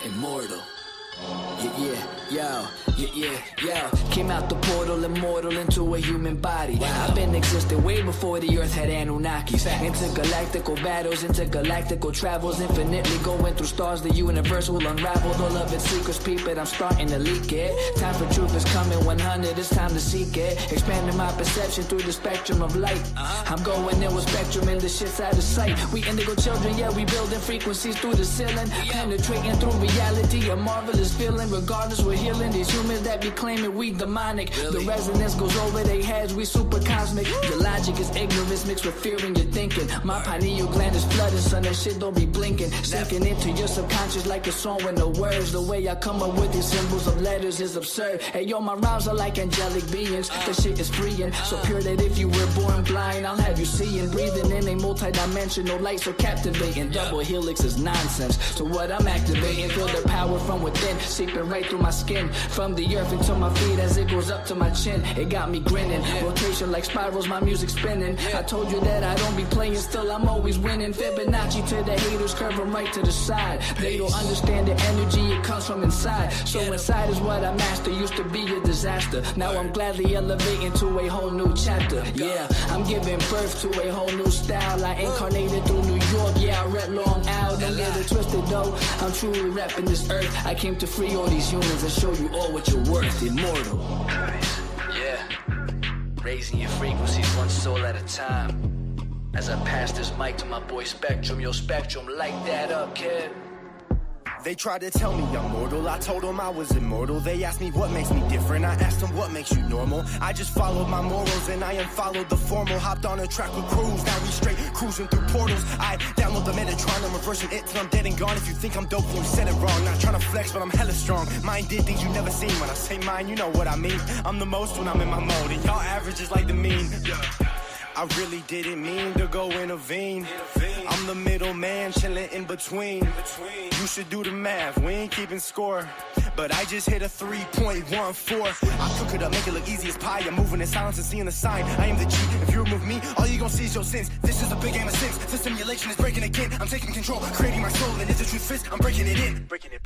Immortal. Yeah. Came out the portal, immortal into a human body. I've been existing way before the earth had Anunnakis. Intergalactical battles, intergalactical travels, infinitely going through stars. The universe will unravel all of its secrets. Peep it, I'm starting to leak it. Time for truth is coming 100, it's time to seek it. Expanding my perception through the spectrum of light. I'm going in with spectrum and the shit's out of sight. We indigo children, yeah, we building frequencies through the ceiling. Penetrating through reality, a marvelous feeling. Regardless, we're healing these humans that be claiming we demonic. The resonance goes over their heads, we super cosmic. The logic is ignorance mixed with fear in your thinking. My pineal gland is flooded, son, that shit don't be blinking. Sinking into your subconscious like a song with no words. The way I come up with these symbols of letters is absurd. Hey yo, my rhymes are like angelic beings. The shit is freeing, so pure that if you were born blind, I'll have you seeing. Breathing in a multi-dimensional light so captivating. Double helix is nonsense, so what I'm activating, feel the power from within, seeping right through my skin. From the earth into my feet as it goes up to my chin. It got me grinning, rotation like spirals, my music spinning. I told you that I don't be playing, still I'm always winning. Fibonacci to the haters, curve them right to the side. They don't understand the energy, it comes from inside. So inside is what I master, used to be a disaster. Now I'm gladly elevating to a whole new chapter. Yeah, I'm giving birth to a whole new style. I incarnated through New York, yeah, I rep Long Island. Don't get it twisted though, I'm truly repping this earth. I came to free all these humans and show you all what you're worth. Immortal. Yeah, raising your frequencies one soul at a time. As I pass this mic to my boy Spectrum, yo Spectrum, light that up, kid. They tried to tell me I'm mortal, I told them I was immortal. They asked me what makes me different, I asked them what makes you normal. I just followed my morals and I unfollowed the formal. Hopped on a track with crews, now we straight cruising through portals. I download the Metatron, I'm reversing it till I'm dead and gone. If you think I'm dope, then you said it wrong. Not trying to flex, but I'm hella strong. Mine did things you never seen. When I say mine, you know what I mean. I'm the most when I'm in my mode, and y'all average is like the mean. I really didn't mean to go intervene. I'm the middleman chilling in between. You should do the math, we ain't keeping score. But I just hit a 3.14. I cook it up, make it look easy as pie. I'm moving in silence and seeing the sign. I am the G. If you remove me, all you gon' see is your sins. This is a big game of sins. The simulation is breaking again. I'm taking control, creating my soul. And if the truth fits, I'm breaking it in. Breaking it.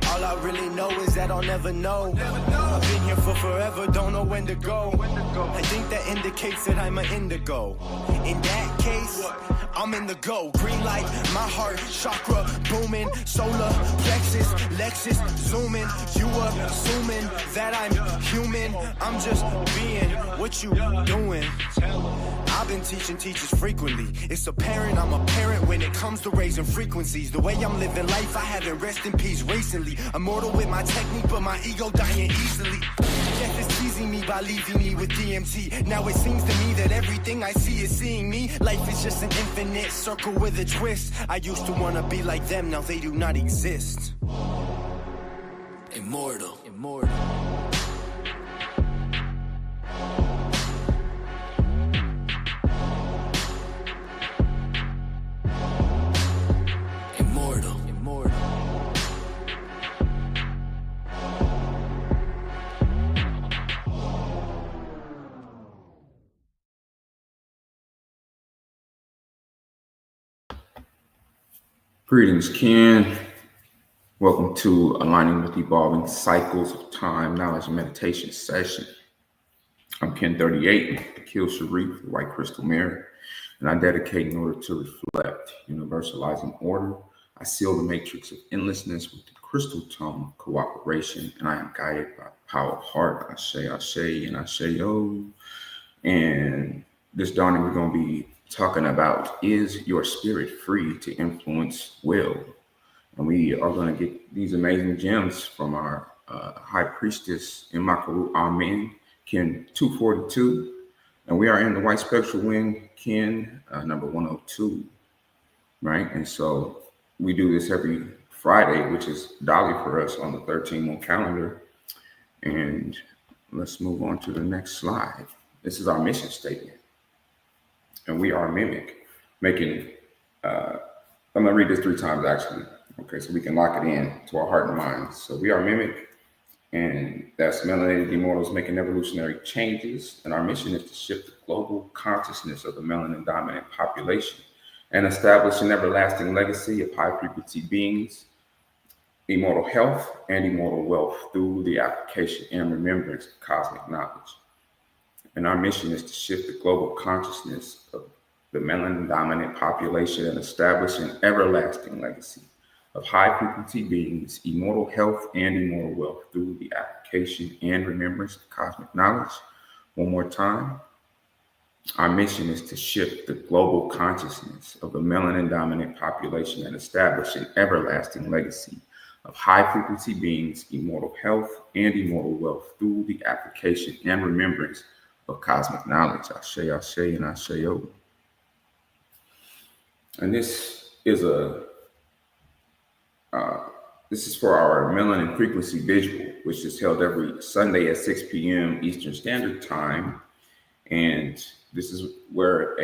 All I really know is that I'll never know. I've been here for forever, don't know when to go. I think that indicates that I'm an indigo. In that case, I'm in the go. Green light, my heart, chakra booming. Solar plexus, Lexus zooming. You assuming that I'm human. I'm just being what you doing. I've been teaching teachers frequently. It's apparent I'm a parent when it comes to raising frequencies. The way I'm living life, I haven't rest in peace recently. Immortal with my technique, but my ego dying easily. Death is teasing me by leaving me with DMT. Now it seems to me that everything I see is seeing me. Life is just an infinite circle with a twist. I used to wanna be like them, now they do not exist. Immortal. Greetings, Ken. Welcome to Aligning with Evolving Cycles of Time Knowledge and Meditation Session. I'm Ken 38, the Kill Sharif, the White Crystal Mirror, and I dedicate in order to reflect, universalizing order. I seal the matrix of endlessness with the crystal tone of cooperation, and I am guided by the power of heart. Ashe, and Ashe-yo. And this dawning, we're going to be talking about, is your spirit free to influence will? And we are going to get these amazing gems from our high priestess Imakaru Amen, Ken 242. And we are in the white spectral wing, Ken number 102, right? And so we do this every Friday, which is Dolly for us on the 13-month calendar. And let's move on to the next slide. This is our mission statement. And we are mimic, making, I'm going to read this 3 times actually, okay, so we can lock it in to our heart and mind. So we are mimic, and that's melanated immortals making evolutionary changes. And our mission is to shift the global consciousness of the melanin dominant population and establish an everlasting legacy of high frequency beings immortal health and immortal wealth through the application and remembrance of cosmic knowledge. And our mission is to shift the global consciousness of the melanin-dominant population and establish an everlasting legacy of high-frequency beings, immortal health and immortal wealth through the application and remembrance of cosmic knowledge. One more time. Our mission is to shift the global consciousness of the melanin-dominant population and establish an everlasting legacy of high-frequency beings, immortal health, and immortal wealth through the application and remembrance of cosmic knowledge. Ashe, Ashe, and Asheo. And this is for our melanin frequency visual, which is held every Sunday at 6 p.m. Eastern Standard Time. And this is where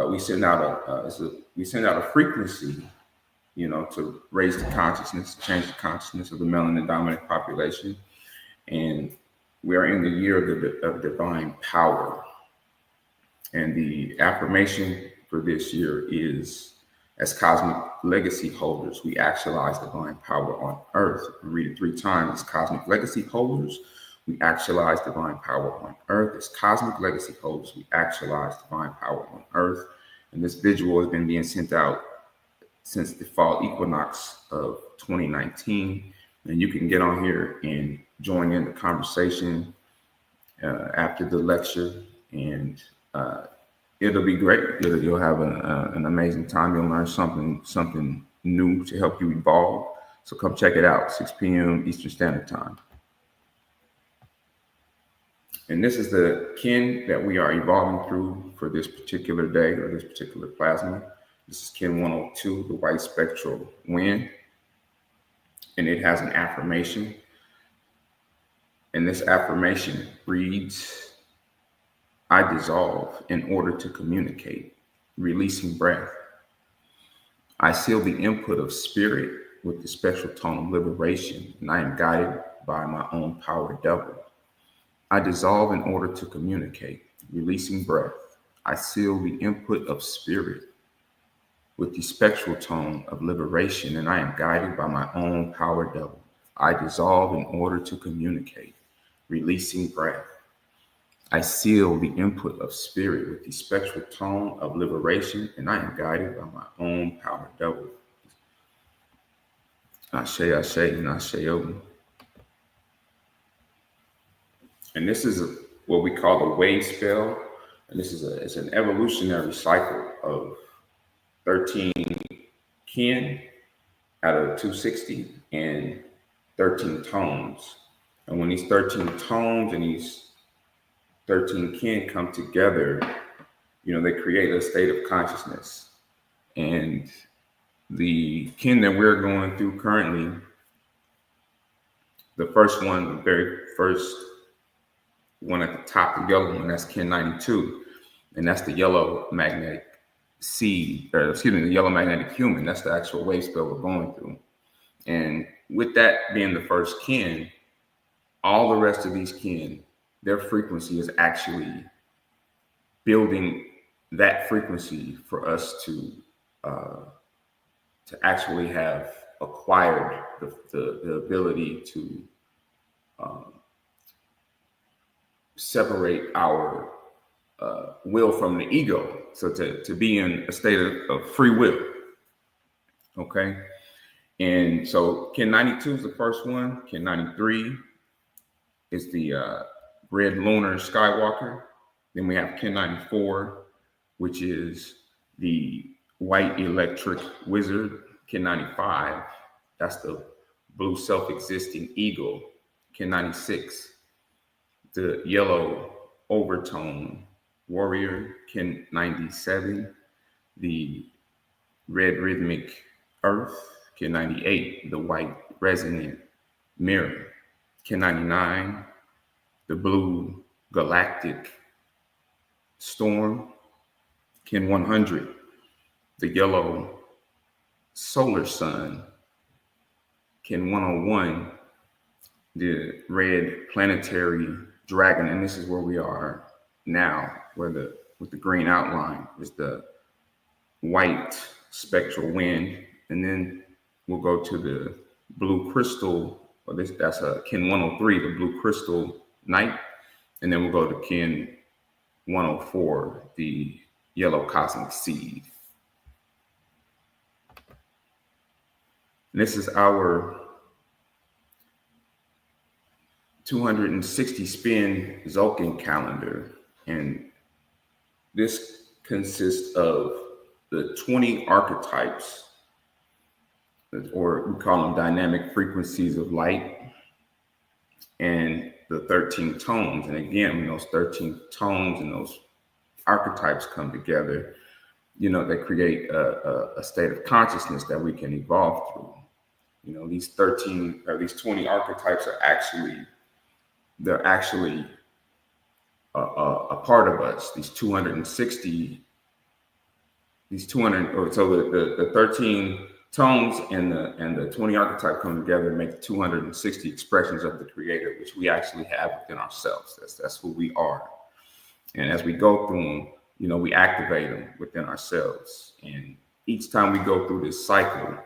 we send out a frequency, to raise the consciousness, change the consciousness of the melanin dominant population. And we are in the year of divine power. And the affirmation for this year is, as cosmic legacy holders, we actualize divine power on earth. Read it 3 times. As cosmic legacy holders, we actualize divine power on earth. As cosmic legacy holders, we actualize divine power on earth. And this visual has been being sent out since the fall equinox of 2019. And you can get on here and join in the conversation after the lecture. And it'll be great. You'll have an amazing time. You'll learn something new to help you evolve. So come check it out, 6 p.m. Eastern Standard Time. And this is the kin that we are evolving through for this particular day or this particular plasma. This is kin 102, the white spectral wind. And it has an affirmation. And this affirmation reads, I dissolve in order to communicate, releasing breath. I seal the input of spirit with the spectral tone of liberation, and I am guided by my own power double. I dissolve in order to communicate, releasing breath. I seal the input of spirit with the spectral tone of liberation, and I am guided by my own power double. I dissolve in order to communicate, releasing breath. I seal the input of spirit with the spectral tone of liberation, and I am guided by my own power double. Ashe, Ashe, and Asheo. And this is what we call the wave spell. And this is it's an evolutionary cycle of 13 kin out of 260 and 13 tones. And when these 13 tones and these 13 kin come together, they create a state of consciousness. And the kin that we're going through currently, the very first one at the top, the yellow one, that's kin 92. And that's the yellow magnetic the yellow magnetic human. That's the actual wave spell we're going through. And with that being the first kin, all the rest of these kin, their frequency is actually building that frequency for us to actually have acquired the ability to separate our will from the ego. So to be in a state of free will. Okay. And so kin 92 is the first one. Kin 93 is the red lunar skywalker. Then we have kin 94, which is the white electric wizard. Kin 95, that's the blue self-existing eagle. Kin 96, the yellow overtone warrior. Kin 97, the red rhythmic earth. Kin 98, the white resonant mirror. Kin 99, the blue galactic storm. Kin 100, the yellow solar sun. Kin 101, the red planetary dragon. And this is where we are now, with the green outline is the white spectral wind. And then we'll go to the blue crystal, that's a kin 103, the blue crystal night. And then we'll go to kin 104, the yellow cosmic seed. And this is our 260 spin Tzolk'in calendar. And this consists of the 20 archetypes, or we call them dynamic frequencies of light, and the 13 tones. And again, when those 13 tones and those archetypes come together, they create a state of consciousness that we can evolve through. These 13 or these 20 archetypes are actually a part of us. These 260, the 13 tones and the 20 archetype come together and make 260 expressions of the Creator, which we actually have within ourselves. That's who we are. And as we go through them, we activate them within ourselves. And each time we go through this cycle,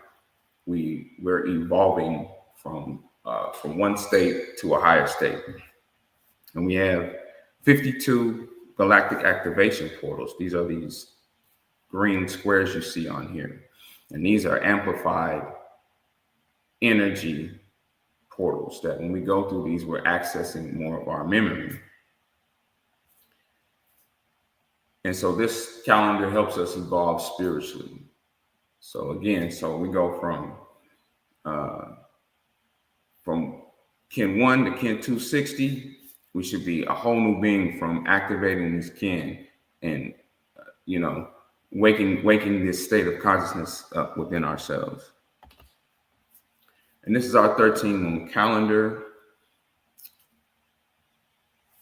we're evolving from one state to a higher state. And we have 52 galactic activation portals. These are these green squares you see on here. And these are amplified energy portals that when we go through these, we're accessing more of our memory. And so this calendar helps us evolve spiritually. So again, we go from kin 1 to kin 260. We should be a whole new being from activating this kin and, waking this state of consciousness up within ourselves. And this is our 13 moon calendar,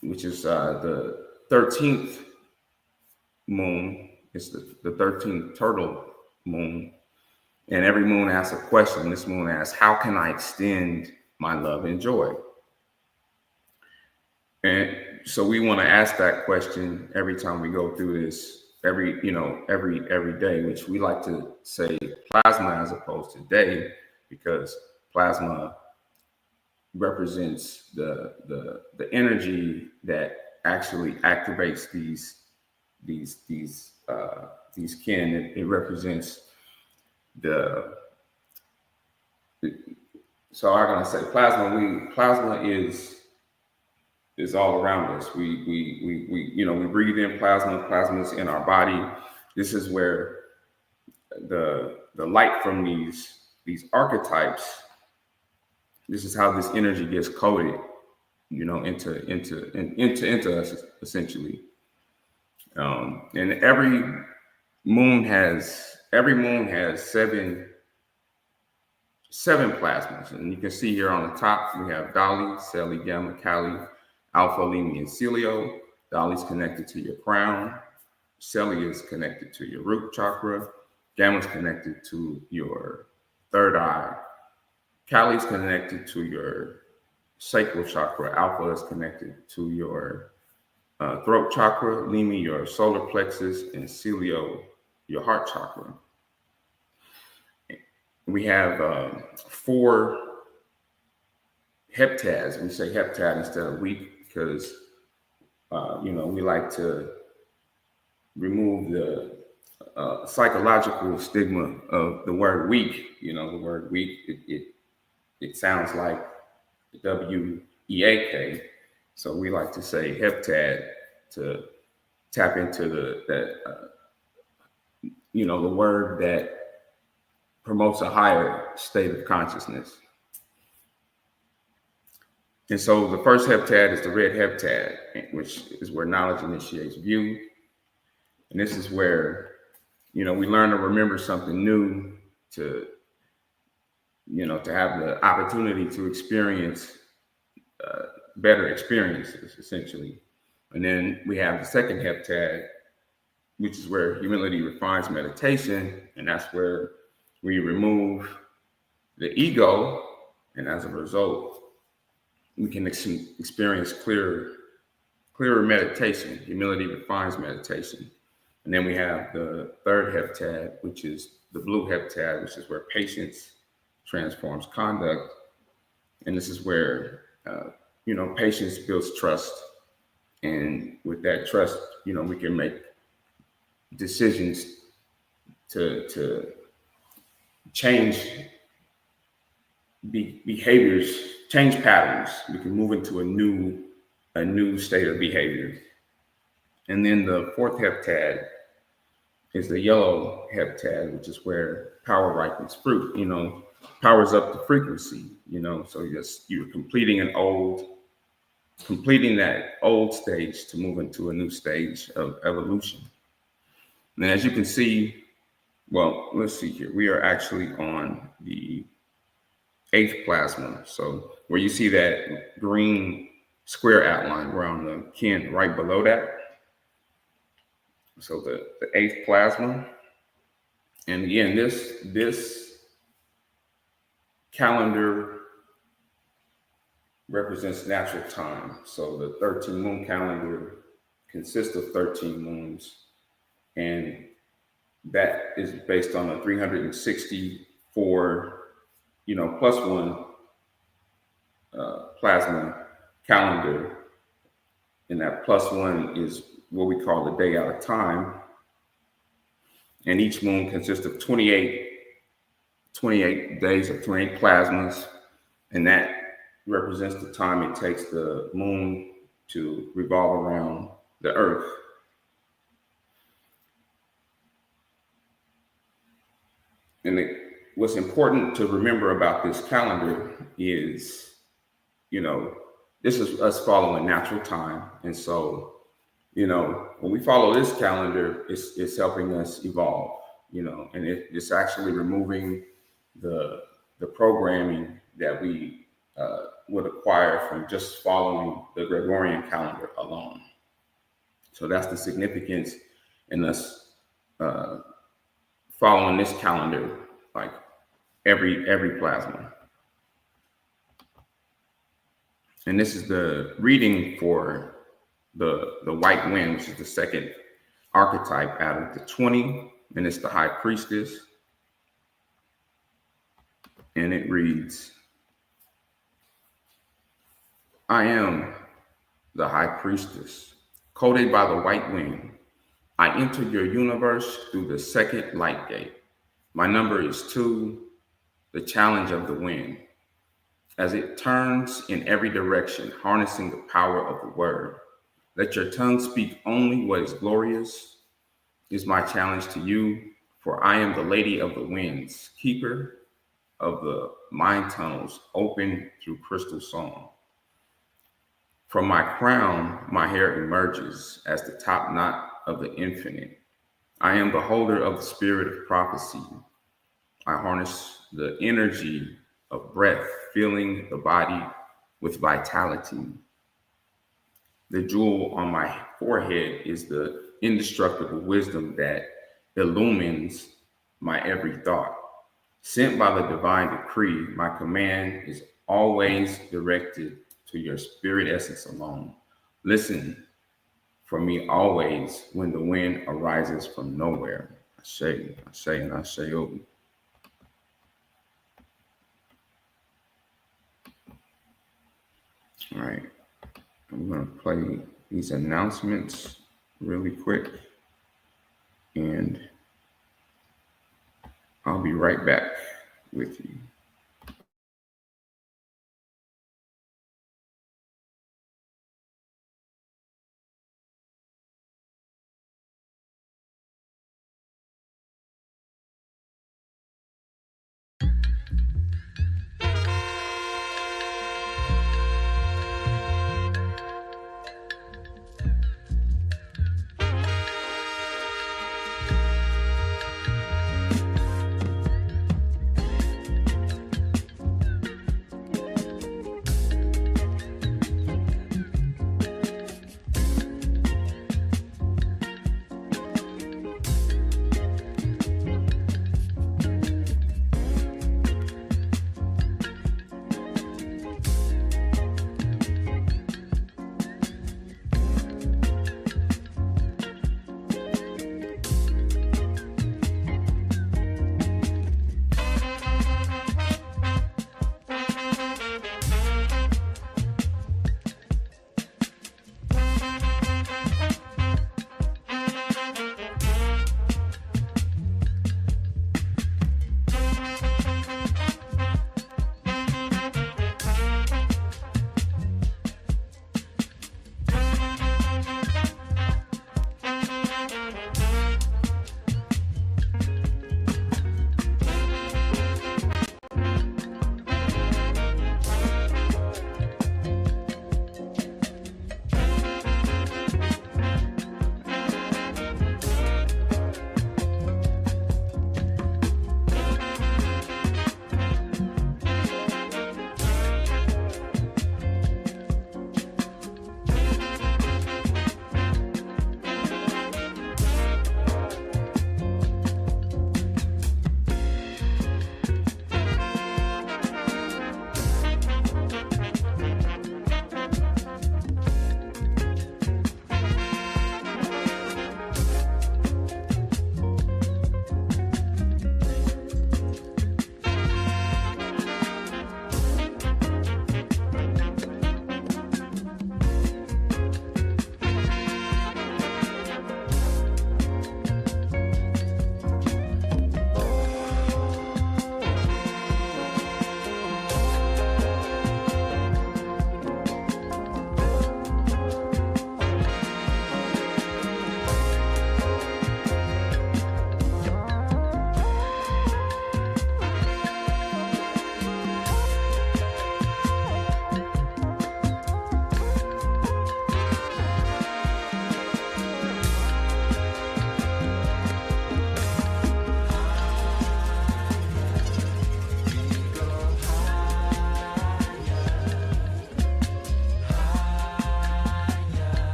which is the 13th moon. It's the 13th turtle moon. And every moon asks a question. This moon asks, how can I extend my love and joy? And so we want to ask that question every time we go through this, every day, which we like to say plasma as opposed to day, because plasma represents the energy that actually activates these kin. It represents so I'm gonna say plasma is all around us. We breathe in plasma. Plasma is in our body. This is where the light from these archetypes. This is how this energy gets coded, into us essentially. And every moon has seven plasmas, and you can see here on the top we have Dali, Celi, Gamma, Kali, Alpha, Limi, and Celio. Dali's connected to your crown. Celi is connected to your root chakra. Gamma is connected to your third eye. Kali's connected to your sacral chakra. Alpha is connected to your throat chakra. Limi, your solar plexus, and Celio, your heart chakra. We have 4 heptads. We say heptad instead of week because, we like to remove the psychological stigma of the word weak. The word weak, it sounds like W-E-A-K. So we like to say heptad to tap into the word that promotes a higher state of consciousness. And so the first heptad is the red heptad, which is where knowledge initiates view. And this is where, we learn to remember something new, to have the opportunity to experience better experiences, essentially. And then we have the second heptad, which is where humility refines meditation. And that's where we remove the ego. And as a result, we can experience clearer meditation. Humility refines meditation. And then we have the third heptad, which is the blue heptad, which is where patience transforms conduct. And this is where, patience builds trust. And with that trust, we can make decisions to change behaviors, change patterns. We can move into a new state of behavior. And then the fourth heptad is the yellow heptad, which is where power ripens fruit. Powers up the frequency. So you're completing that old stage to move into a new stage of evolution. And as you can see, well, let's see here. We are actually on the 8th plasma. So where you see that green square outline, we're on the kin right below that. So the 8th plasma. And again, this calendar represents natural time. So the 13 moon calendar consists of 13 moons, and that is based on a 364 plus one plasma calendar. And that plus one is what we call the day out of time. And each moon consists of 28 days of 28 plasmas. And that represents the time it takes the moon to revolve around the earth. And what's important to remember about this calendar is, this is us following natural time. And so, when we follow this calendar, it's helping us evolve, and it's actually removing the programming that we would acquire from just following the Gregorian calendar alone. So that's the significance in us following this calendar, like every plasma. And this is the reading for the white wind, which is the second archetype out of the 20, and it's the high priestess. And it reads, I am the high priestess, coated by the white wind. I enter your universe through the second light gate. My number is 2, the challenge of the wind. As it turns in every direction, harnessing the power of the word. Let your tongue speak only what is glorious, is my challenge to you, for I am the lady of the winds, keeper of the mind tunnels open through crystal song. From my crown, my hair emerges as the top knot of the infinite. I am the holder of the spirit of prophecy. I harness the energy of breath, filling the body with vitality. The jewel on my forehead is the indestructible wisdom that illumines my every thought. Sent by the divine decree, my command is always directed to your spirit essence alone. Listen for me always when the wind arises from nowhere. I say, and I say over. All right, I'm going to play these announcements really quick, and I'll be right back with you.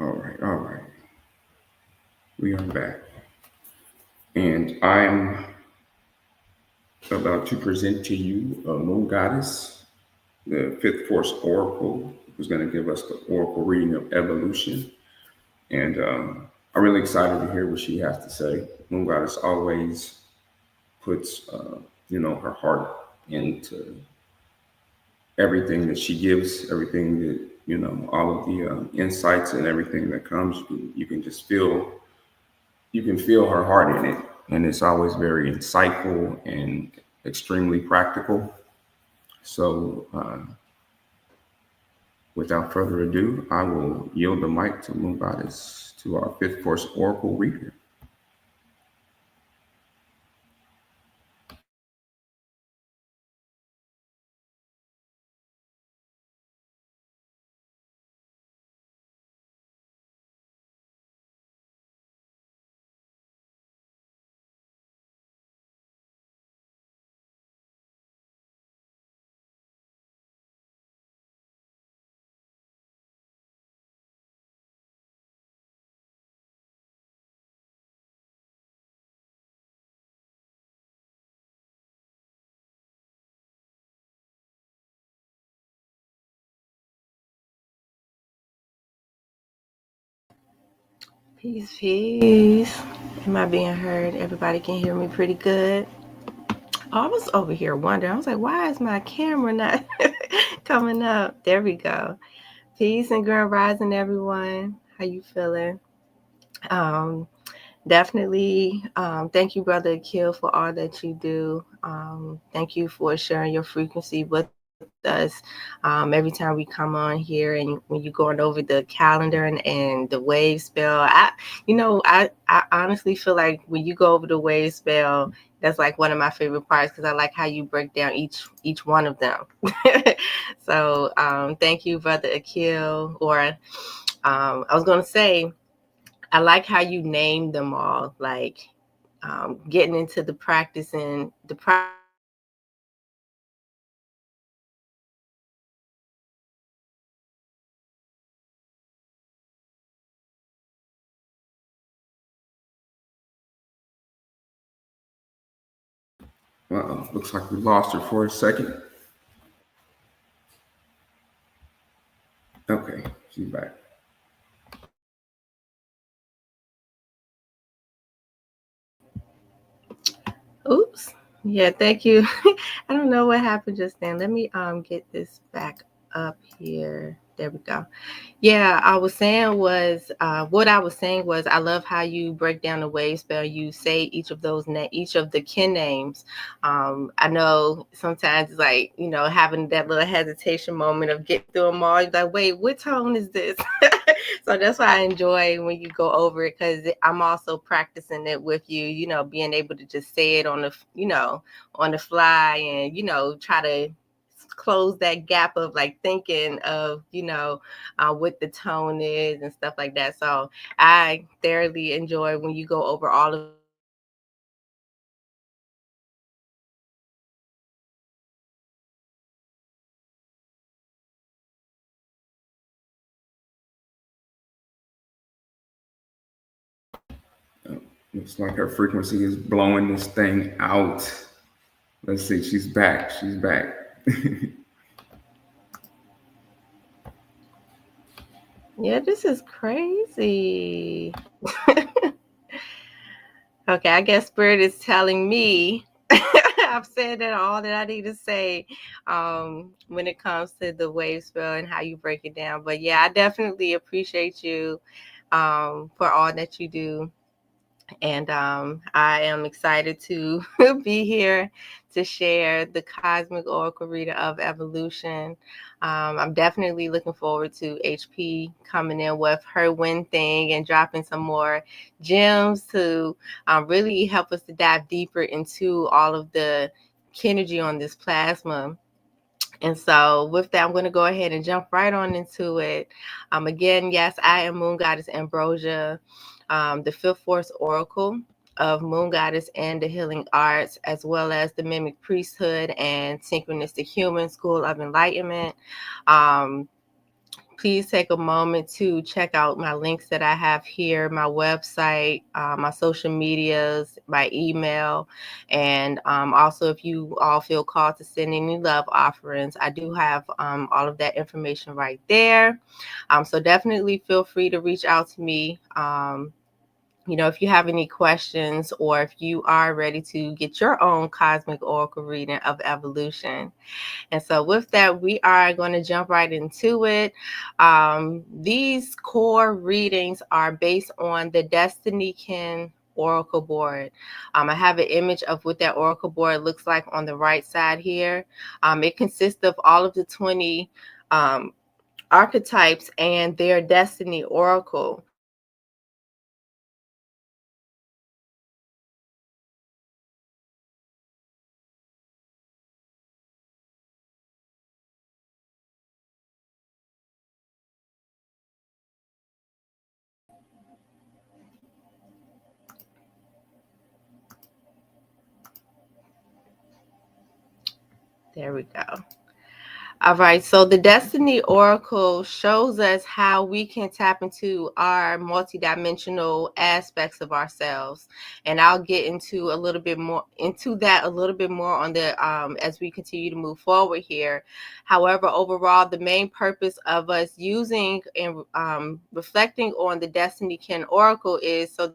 All right. We are back. And I'm about to present to you a moon goddess, the fifth force oracle, who's going to give us the oracle reading of evolution. And I'm really excited to hear what she has to say. Moon goddess always puts, her heart into everything that she gives, everything that, all of the insights and everything that comes. You can just feel, you can feel her heart in it. And it's always very insightful and extremely practical. So, without further ado, I will yield the mic to Moon Goddess to our fifth force oracle reader. Peace, peace. Am I being heard? Everybody can hear me pretty good. I was over here wondering. I was like, why is my camera not coming up? There we go. Peace and grand rising, everyone. How you feeling? Definitely. Thank you, Brother Akil, for all that you do. Thank you for sharing your frequency with us. Every time we come on here and when you're going over the calendar and the wave spell, I honestly feel like when you go over the wave spell, that's like one of my favorite parts because I like how you break down each one of them. So thank you, Brother Akil. Or I was going to say, I like how you named them all, like getting into the practice and the Looks like we lost her for a second. Okay, she's back. Oops. Yeah, thank you. I don't know what happened just then. Let me get this back up here. There we go. Yeah, what I was saying was I love how you break down the wave spell. You say each of each of the kin names. I know sometimes it's like, having that little hesitation moment of getting through them all. You're like, wait, what tone is this? So that's why I enjoy when you go over it because I'm also practicing it with you, being able to just say it on the fly and, try to close that gap of like thinking of what the tone is and stuff like that. So I thoroughly enjoy when you go over all of Looks like her frequency is blowing this thing out. Let's see, she's back. She's back. Yeah, this is crazy. Okay, I guess Spirit is telling me I've said that all that I need to say when it comes to the wave spell and how you break it down. But yeah, I definitely appreciate you for all that you do. And I am excited to be here to share the Cosmic Oracle Reader of Evolution. I'm definitely looking forward to HP coming in with her win thing and dropping some more gems to really help us to dive deeper into all of the kinergy on this plasma. And so with that, I'm going to go ahead and jump right on into it. Again, yes, I am Moon Goddess Ambrosia, the Fifth Force Oracle of Moon Goddess and the Healing Arts, as well as the Mimic Priesthood and Synchronistic Human School of Enlightenment. please take a moment to check out my links that I have here, my website, my social medias, my email, and also if you all feel called to send any love offerings, I do have all of that information right there. So definitely feel free to reach out to me. If you have any questions or if you are ready to get your own cosmic oracle reading of evolution. And so with that, we are going to jump right into it. These core readings are based on the Destiny Kin Oracle board. I have an image of what that Oracle board looks like on the right side here. It consists of all of the 20 archetypes and their Destiny Oracle. There we go. All right, so the Destiny Oracle shows us how we can tap into our multidimensional aspects of ourselves, and I'll get into that a little bit more on the as we continue to move forward here. However, overall, the main purpose of us using and reflecting on the Destiny Kin Oracle is so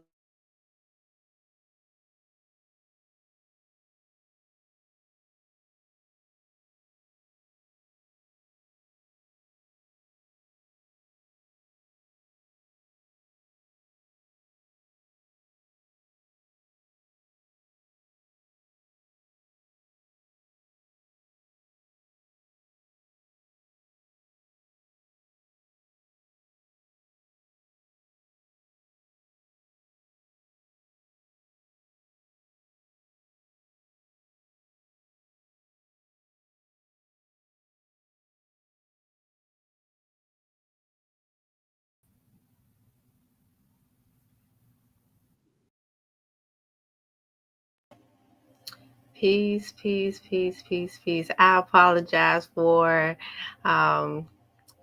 Peace, peace, peace, peace, peace. I apologize for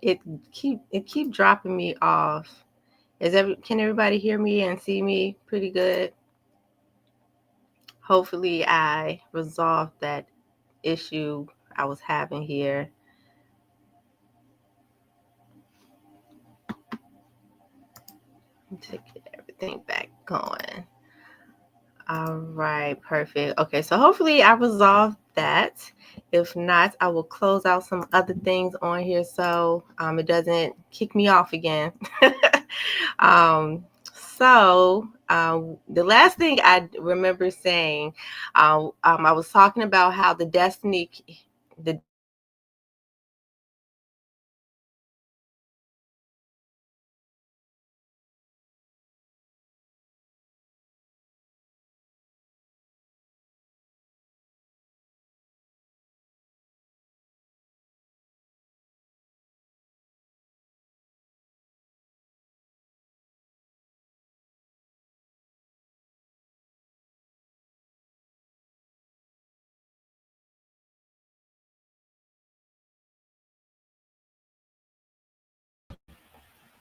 it keep dropping me off. Can everybody hear me and see me pretty good? Hopefully I resolved that issue I was having here. To get everything back going. All right, perfect. Okay, so hopefully I resolved that. If not, I will close out some other things on here so it doesn't kick me off again. The last thing I remember saying, I was talking about how the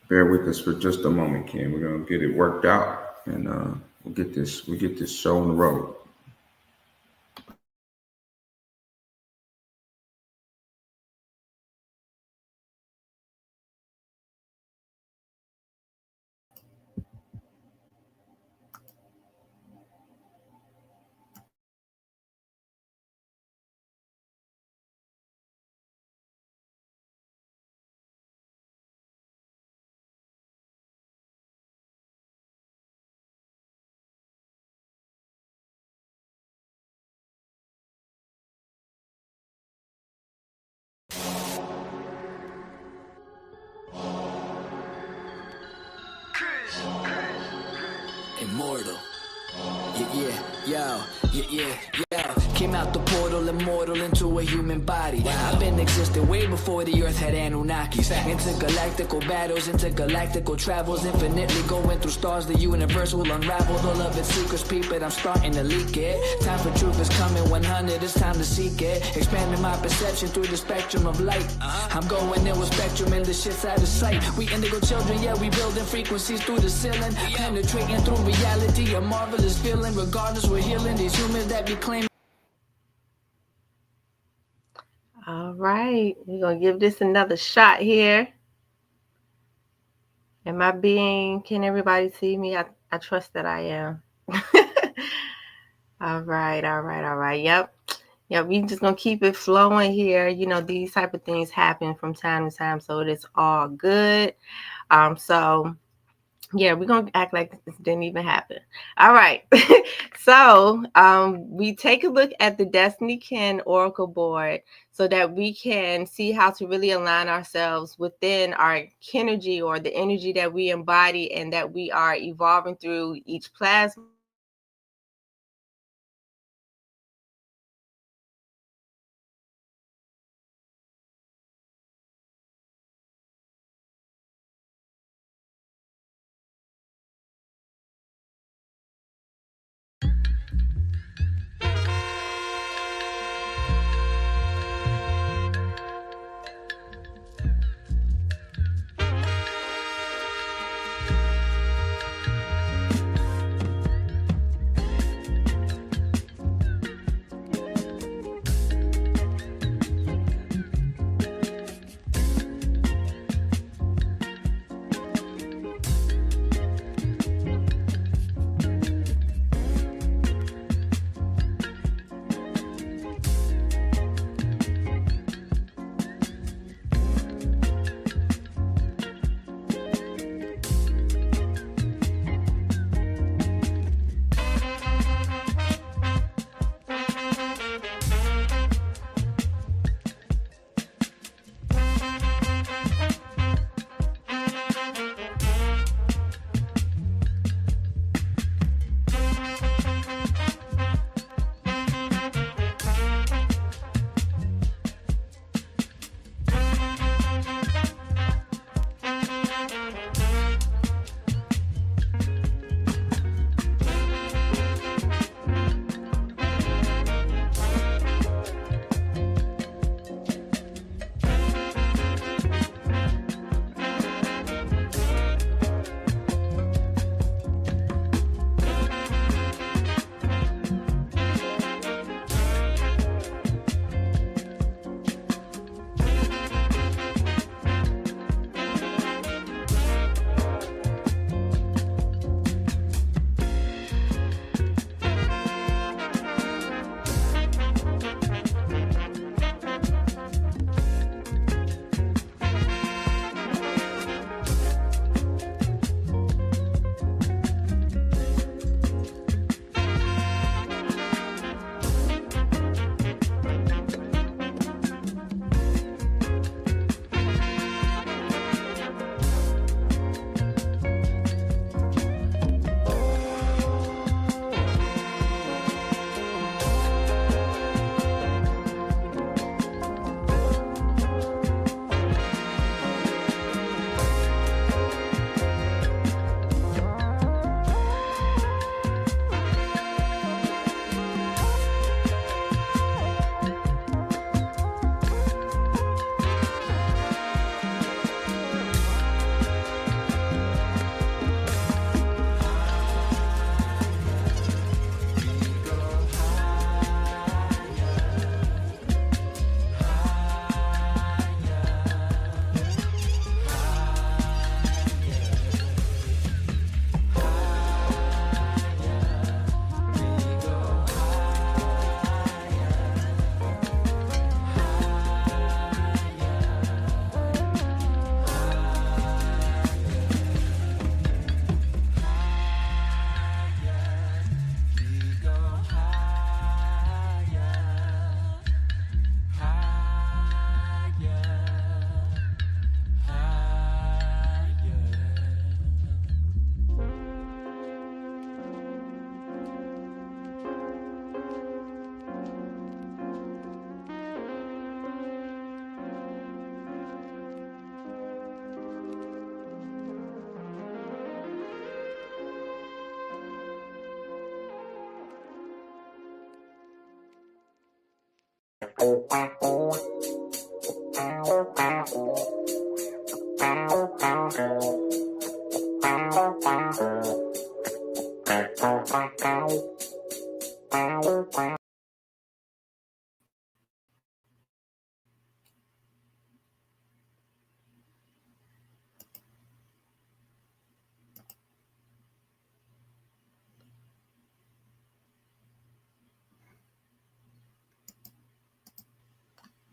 Bear with us for just a moment, Ken. We're gonna get it worked out, and we'll get this show on the road. Immortal. Yeah. Came out the portal, immortal into a human body. I've been existing way before the earth had Anunnakis. Intergalactical battles, intergalactical travels, infinitely going through stars. The universe will unravel all of its secrets. Peep it, I'm starting to leak it. Time for truth is coming 100, it's time to seek it. Expanding my perception through the spectrum of light. I'm going in with spectrum and the shit's out of sight. We indigo children, yeah, we building frequencies through the ceiling. Penetrating through reality, a marvelous feeling. Regardless, we're healing these humans that be claiming. All right, we're going to give this another shot here. Am I can everybody see me? I trust that I am. All right. Yep, we just going to keep it flowing here. You know, these type of things happen from time to time, so it is all good. So yeah, we're going to act like this didn't even happen. All right. So we take a look at the Destiny Kin Oracle board so that we can see how to really align ourselves within our kinergy, or the energy that we embody and that we are evolving through each plasma.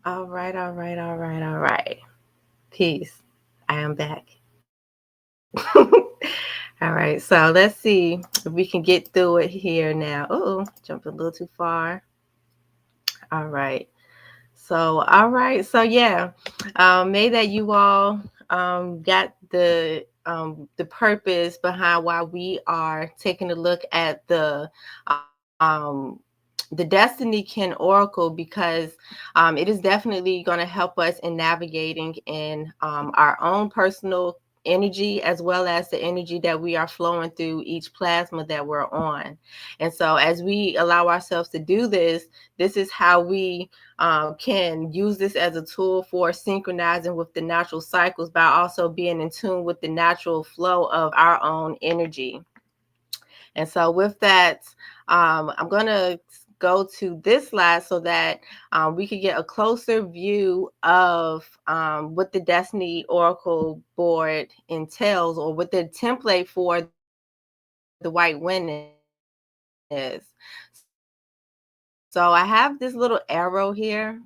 All right, all right, all right, all right. Peace. I am back. All right, so let's see if we can get through it here now. Oh, jumped a little too far. All right. So, all right. So, yeah, may that you all got the purpose behind why we are taking a look at um, the Destiny Kin Oracle, because it is definitely going to help us in navigating in our own personal energy, as well as the energy that we are flowing through each plasma that we're on. And so as we allow ourselves to do this, this is how we can use this as a tool for synchronizing with the natural cycles, by also being in tune with the natural flow of our own energy. And so with that, I'm going to go to this slide so that we can get a closer view of what the Destiny Oracle board entails, or what the template for the white wind is. So I have this little arrow here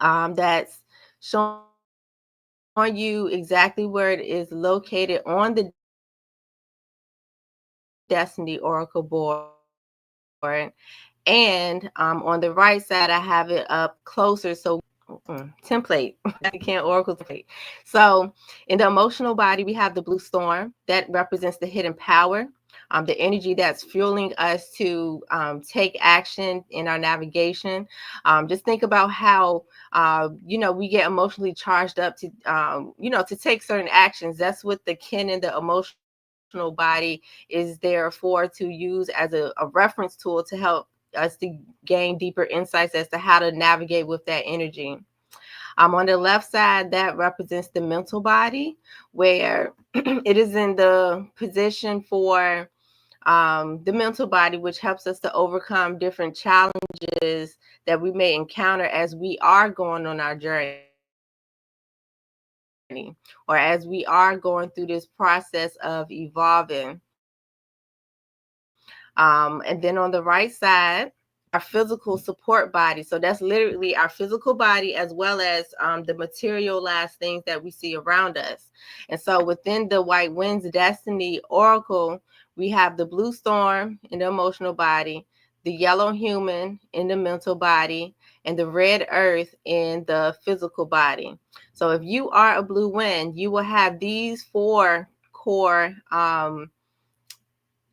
that's showing you exactly where it is located on the Destiny Oracle board. And on the right side, I have it up closer. So template, can't Oracle template. So in the emotional body, we have the blue storm that represents the hidden power, the energy that's fueling us to take action in our navigation. Just think about how we get emotionally charged up to to take certain actions. That's what the kin and the emotional body is there for, to use as a reference tool to help us to gain deeper insights as to how to navigate with that energy. On the left side, that represents the mental body, where it is in the position for the mental body, which helps us to overcome different challenges that we may encounter as we are going on our journey, or as we are going through this process of evolving. And then on the right side, our physical support body. So that's literally our physical body, as well as the materialized things that we see around us. And so within the White Winds Destiny Oracle, we have the blue storm in the emotional body, the yellow human in the mental body, and the red earth in the physical body. So if you are a blue wind, you will have these four core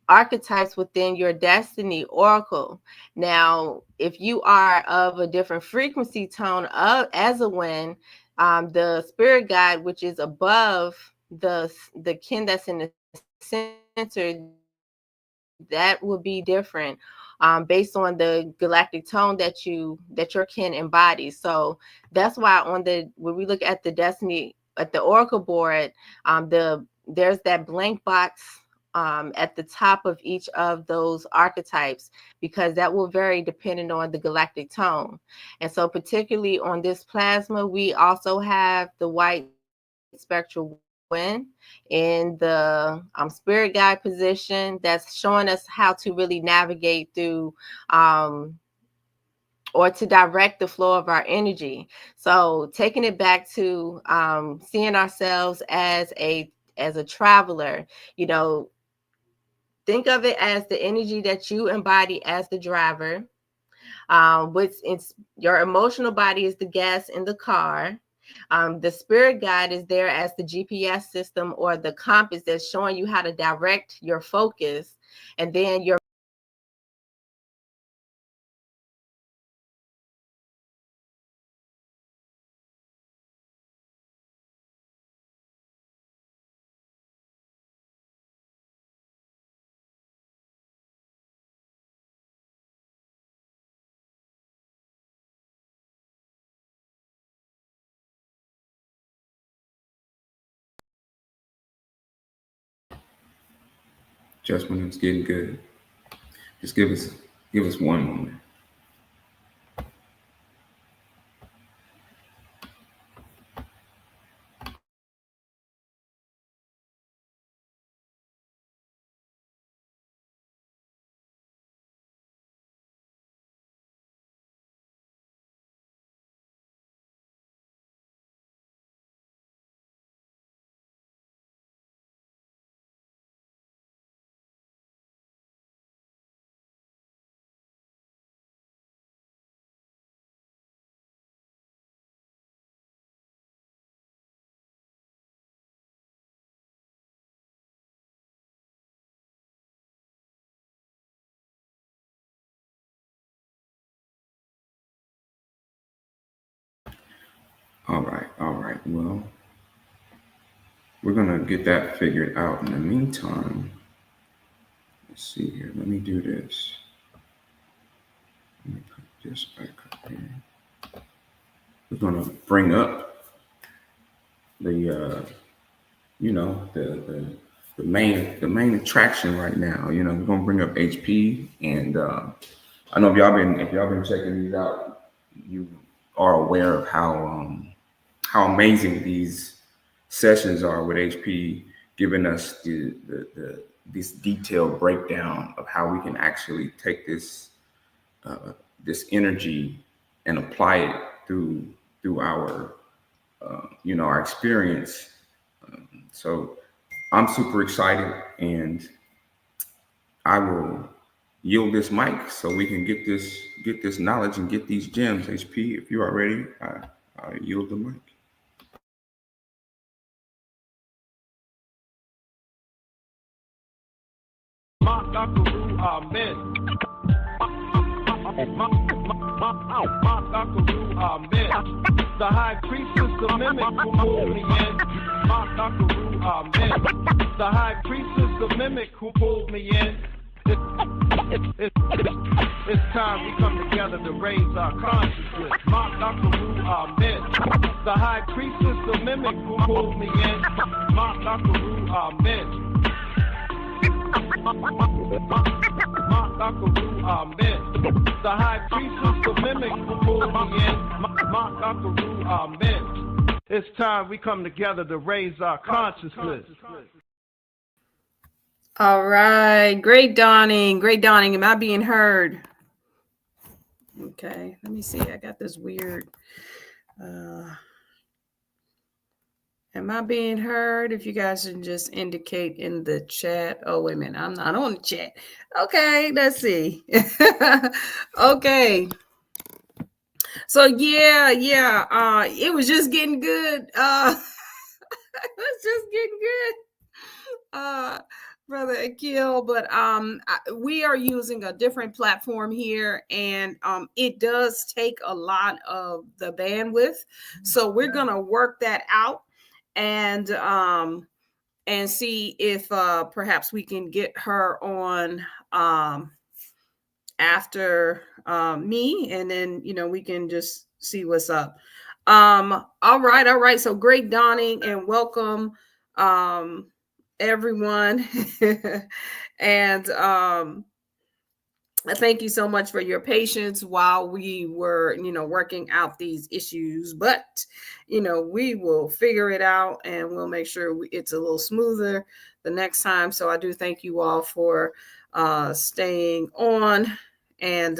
archetypes within your Destiny Oracle. Now, if you are of a different frequency tone as a wind, the spirit guide, which is above the kin that's in the center, that will be different based on the galactic tone that your kin embodies. So that's why when we look at the Destiny, at the Oracle board, there's that blank box at the top of each of those archetypes, because that will vary depending on the galactic tone. And so particularly on this plasma, we also have the white spectral wind in the spirit guide position, that's showing us how to really navigate through or to direct the flow of our energy. So taking it back to seeing ourselves as a traveler, think of it as the energy that you embody as the driver. Which is your emotional body is the gas in the car. The spirit guide is there as the GPS system, or the compass that's showing you how to direct your focus. And then your Just when it's getting good. Just give us one moment. All right. Well, we're gonna get that figured out. In the meantime, let's see here. Let me do this. Let me put this back up here. We're gonna bring up the the main attraction right now. We're gonna bring up HP, and I know if y'all been checking these out, you are aware of how amazing these sessions are with HP, giving us this detailed breakdown of how we can actually take this energy and apply it through our our experience. So I'm super excited, and I will yield this mic so we can get this knowledge and get these gems. HP, if you are ready, I yield the mic. The high priestess, the mimic who pulled me in. The high priestess, the mimic who pulled me in. It's time we come together to raise our consciousness. Amen. The high priestess, the mimic who pulled me in. Amen. Amen. The high priestess, the mimic who pulled me in. Amen. It's time we come together to raise our consciousness. All right. Great dawning. Great dawning. Am I being heard? Okay. Let me see. I got this weird. Am I being heard? If you guys can just indicate in the chat. Oh, wait a minute. I'm not on the chat. Okay. Let's see. Okay. So yeah. It was just getting good. It was just getting good. Brother Akil, but we are using a different platform here, and it does take a lot of the bandwidth. So we're gonna work that out and see if perhaps we can get her on after me, and then we can just see what's up. All right. So great dawning and welcome everyone. And thank you so much for your patience while we were working out these issues, but we will figure it out, and we'll make sure it's a little smoother the next time. So I do thank you all for staying on, and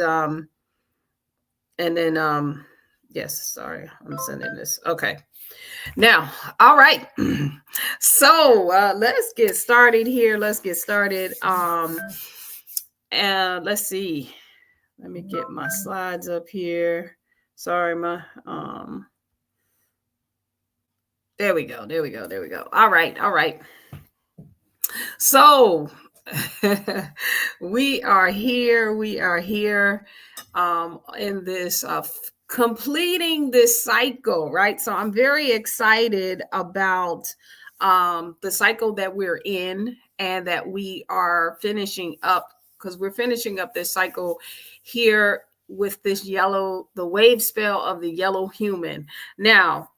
then yes, sorry, I'm sending this. Okay. Now, all right. So let's get started here. And let's see. Let me get my slides up here. Sorry, my there we go. All right. So we are here in this completing this cycle, right? So I'm very excited about the cycle that we're in, and that we are finishing up, because we're finishing up this cycle here with this the wave spell of the yellow human. Now,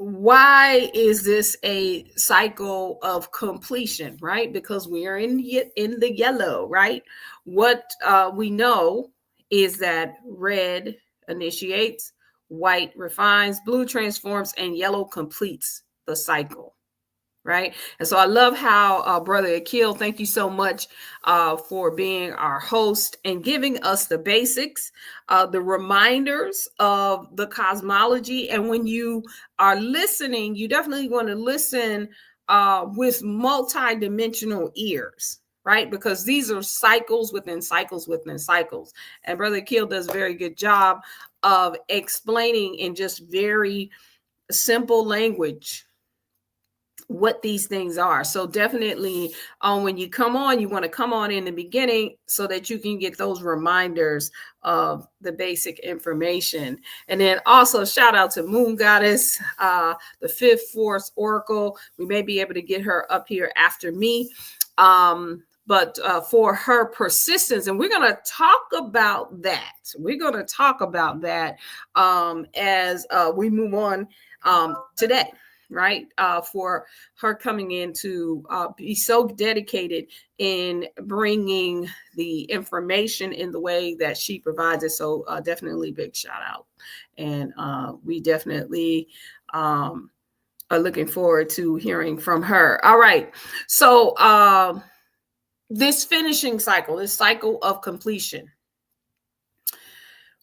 why is this a cycle of completion, right? Because we are in the yellow, right? What we know is that red initiates, white refines, blue transforms, and yellow completes the cycle. Right. And so I love how Brother Akil, thank you so much for being our host and giving us the basics, the reminders of the cosmology. And when you are listening, you definitely want to listen with multi-dimensional ears, right? Because these are cycles within cycles within cycles. And Brother Akil does a very good job of explaining in just very simple language what these things are. So definitely when you come on, you want to come on in the beginning so that you can get those reminders of the basic information. And then also shout out to Moon Goddess, the Fifth Force Oracle. We may be able to get her up here after me. But for her persistence, and we're going to talk about that. We're going to talk about that as we move on today. Right, for her coming in to be so dedicated in bringing the information in the way that she provides it. So definitely big shout out. And we definitely are looking forward to hearing from her. All right. So this finishing cycle, this cycle of completion.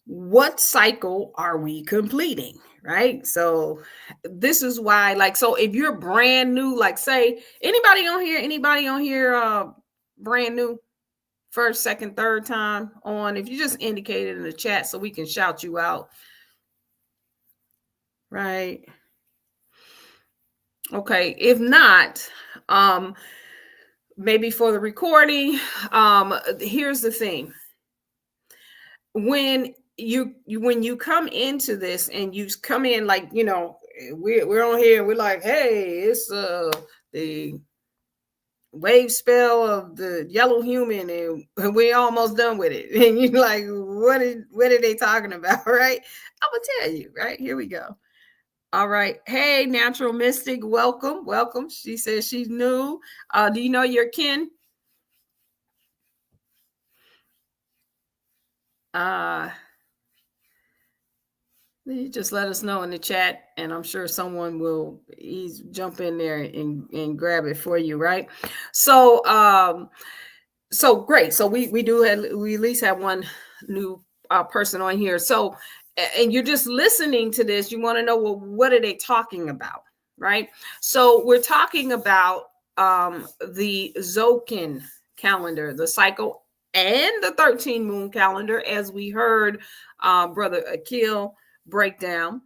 What cycle are we completing? Right. So this is why, like, so if you're brand new, like say anybody on here, brand new, first, second, third time on, if you just indicate it in the chat so we can shout you out. Right. Okay. If not, maybe for the recording, here's the thing. When you come into this and you come in like, you know, we're on here, we're like, hey, it's the wave spell of the yellow human and we're almost done with it. And you're like, what are they talking about? Right? I'm gonna tell you, right? Here we go. All right. Hey, Natural Mystic, welcome. She says she's new. Do you know your kin? You just let us know in the chat, and I'm sure someone will jump in there and grab it for you, right? So, so great. So we at least have one new person on here. So, and you're just listening to this. You want to know, well, what are they talking about, right? So we're talking about the Zocan calendar, the cycle, and the 13 moon calendar, as we heard Brother Akil breakdown.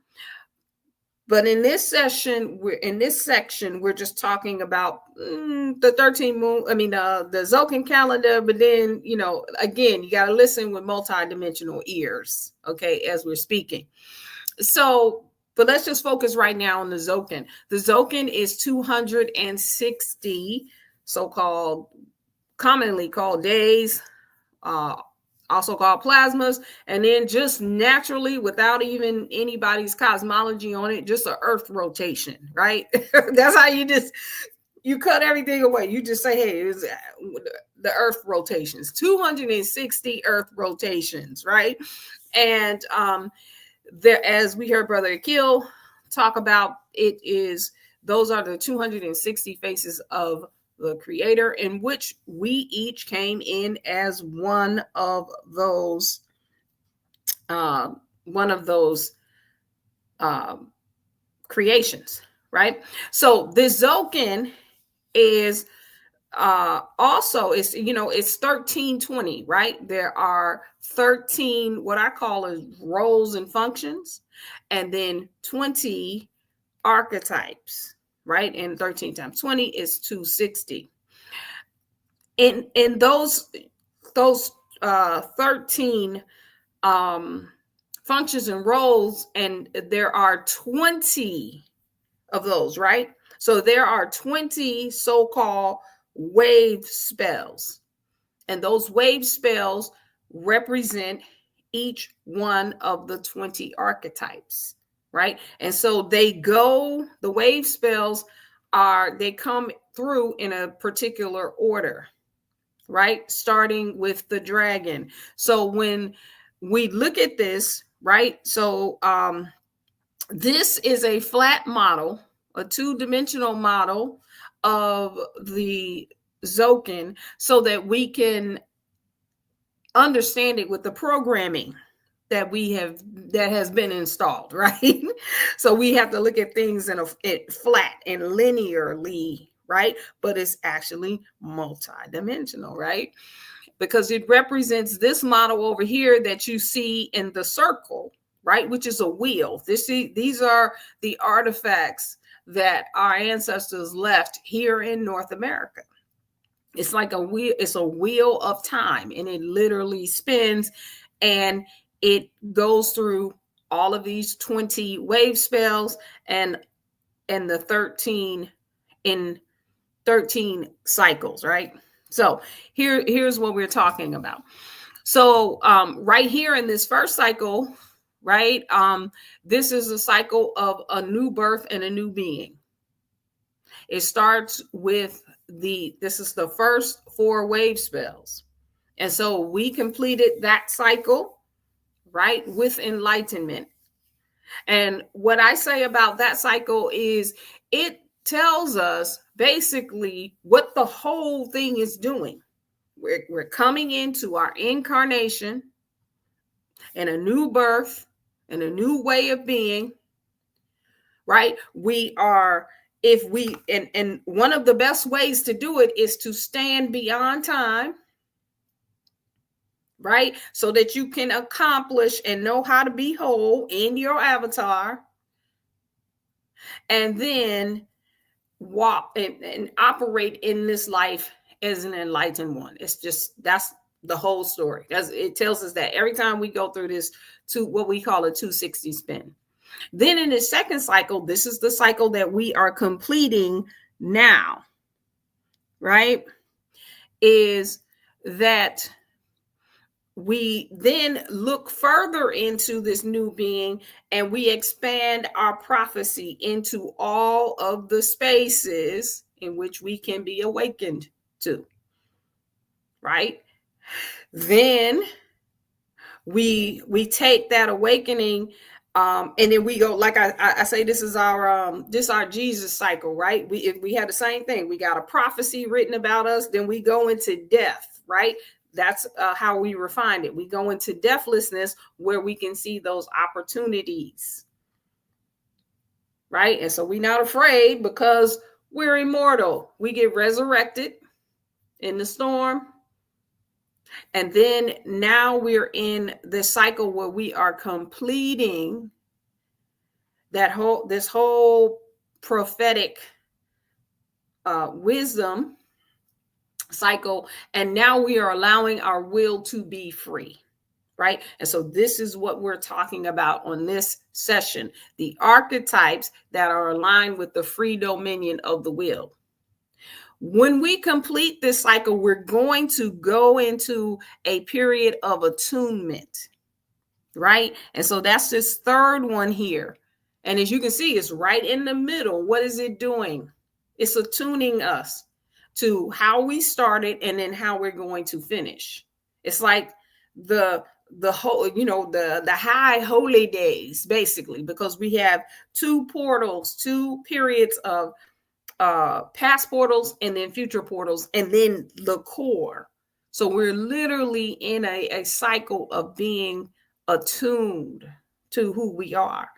But in this section, we're just talking about the 13 moon, the Zocan calendar, but then, you know, again, you got to listen with multi-dimensional ears, okay, as we're speaking. So, but let's just focus right now on the Zocan. The Zocan is 260 so-called, commonly called days, also called plasmas, and then just naturally, without even anybody's cosmology on it, just an earth rotation, right? That's how you cut everything away. You just say, hey, it's the earth rotations, 260 earth rotations, right? And there, as we heard Brother Akil talk about, those are the 260 faces of the Creator, in which we each came in as one of those creations, right? So this Zocan is also, it's 1320, right? There are 13 what I call as roles and functions, and then 20 archetypes, right? And 13 times 20 is 260. In those 13 functions and roles, and there are 20 of those, right? So there are 20 so-called wave spells, and those wave spells represent each one of the 20 archetypes, right? And so the wave spells they come through in a particular order, right? Starting with the dragon. So when we look at this, right? So this is a flat model, a two-dimensional model of the Zokin, so that we can understand it with the programming that has been installed, right? So we have to look at things in flat and linearly, right? But it's actually multi-dimensional, right? Because it represents this model over here that you see in the circle, right? Which is a wheel. These are the artifacts that our ancestors left here in North America. It's like a wheel. It's a wheel of time, and it literally spins, and it goes through all of these 20 wave spells and the 13 cycles, right? So here's what we're talking about. So right here in this first cycle, right? This is a cycle of a new birth and a new being. It starts with this is the first 4 wave spells. And so we completed that cycle, right, with enlightenment. And what I say about that cycle is it tells us basically what the whole thing is doing. We're coming into our incarnation and a new birth and a new way of being, right? We are, and one of the best ways to do it is to stand beyond time, right? So that you can accomplish and know how to be whole in your avatar, and then walk and operate in this life as an enlightened one. That's the whole story. It tells us that every time we go through this what we call a 260 spin. Then in the second cycle, this is the cycle that we are completing now, right? Is that we then look further into this new being, and we expand our prophecy into all of the spaces in which we can be awakened to, right? Then we take that awakening, and then we go, like I say, this is our Jesus cycle, right? We have the same thing. We got a prophecy written about us, then we go into death, right? That's how we refined it. We go into deathlessness, where we can see those opportunities, right? And so we're not afraid because we're immortal. We get resurrected in the storm. And then now we're in this cycle where we are completing this whole prophetic wisdom cycle, and now we are allowing our will to be free, right? And so this is what we're talking about on this session, the archetypes that are aligned with the free dominion of the will. When we complete this cycle, we're going to go into a period of attunement, right? And so that's this third one here. And as you can see, it's right in the middle. What is it doing? It's attuning us to how we started and then how we're going to finish. It's like the whole, the high holy days, basically, because we have 2 portals, 2 periods of past portals and then future portals, and then the core. So we're literally in a cycle of being attuned to who we are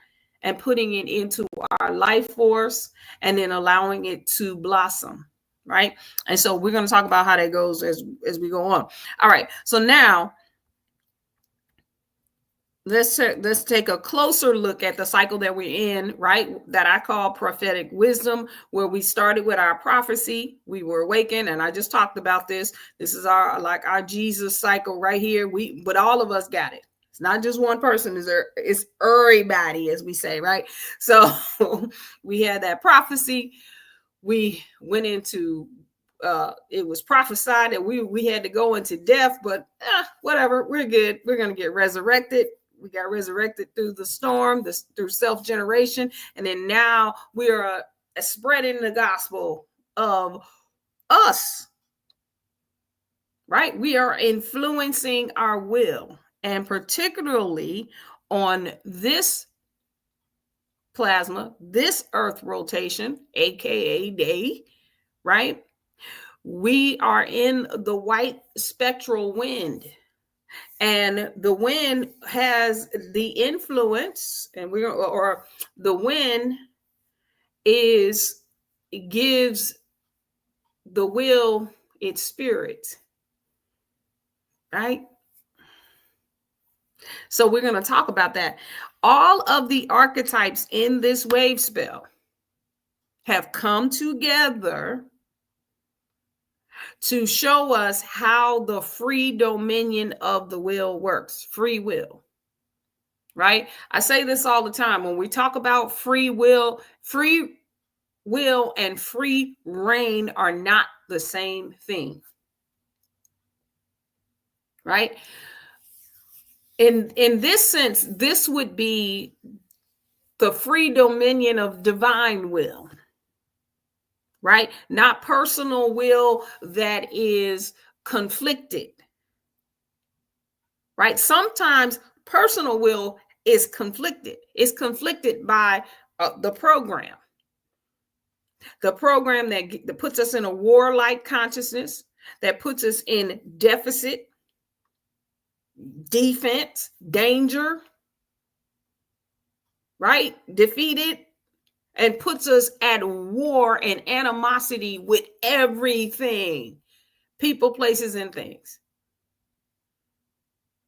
and putting it into our life force and then allowing it to blossom, right? And so we're going to talk about how that goes as we go on. All right. So now let's take a closer look at the cycle that we're in, right? That I call prophetic wisdom, where we started with our prophecy. We were awakened, and I just talked about this. This is our Jesus cycle right here. But all of us got it. It's not just one person. It's everybody, as we say, right? So we had that prophecy. We went into it was prophesied that we had to go into death, but whatever. We're good. We're going to get resurrected. We got resurrected through the storm, through self-generation. And then now we are spreading the gospel of us, right? We are influencing our will, and particularly on this plasma, this earth rotation, aka day, right? We are in the white spectral wind, and the wind has the influence, and the wind gives the will its spirit, right? So we're going to talk about that. All of the archetypes in this wave spell have come together to show us how the free dominion of the will works. Free will, right? I say this all the time when we talk about free will and free reign are not the same thing, right? In this sense, this would be the free dominion of divine will, right? Not personal will that is conflicted, right? Sometimes personal will is conflicted. It's conflicted by the program that puts us in a warlike consciousness, that puts us in deficit, defense, danger, right? Defeated, and puts us at war and animosity with everything, people, places, and things.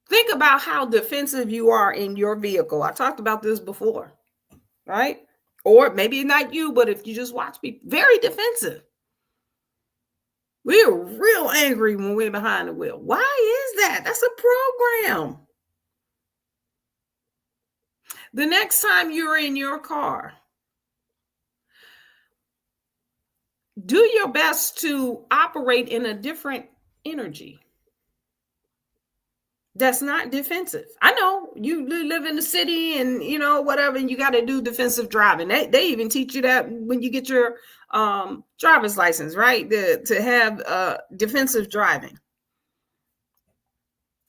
Think about how defensive you are in your vehicle. I talked about this before, right? Or maybe not you, but if you just watch people, very defensive. We're real angry when we're behind the wheel. Why is that? That's a program. The next time you're in your car, do your best to operate in a different energy that's not defensive. I know you live in the city and, you know, whatever, and you got to do defensive driving. They even teach you that when you get your driver's license, right? To have defensive driving.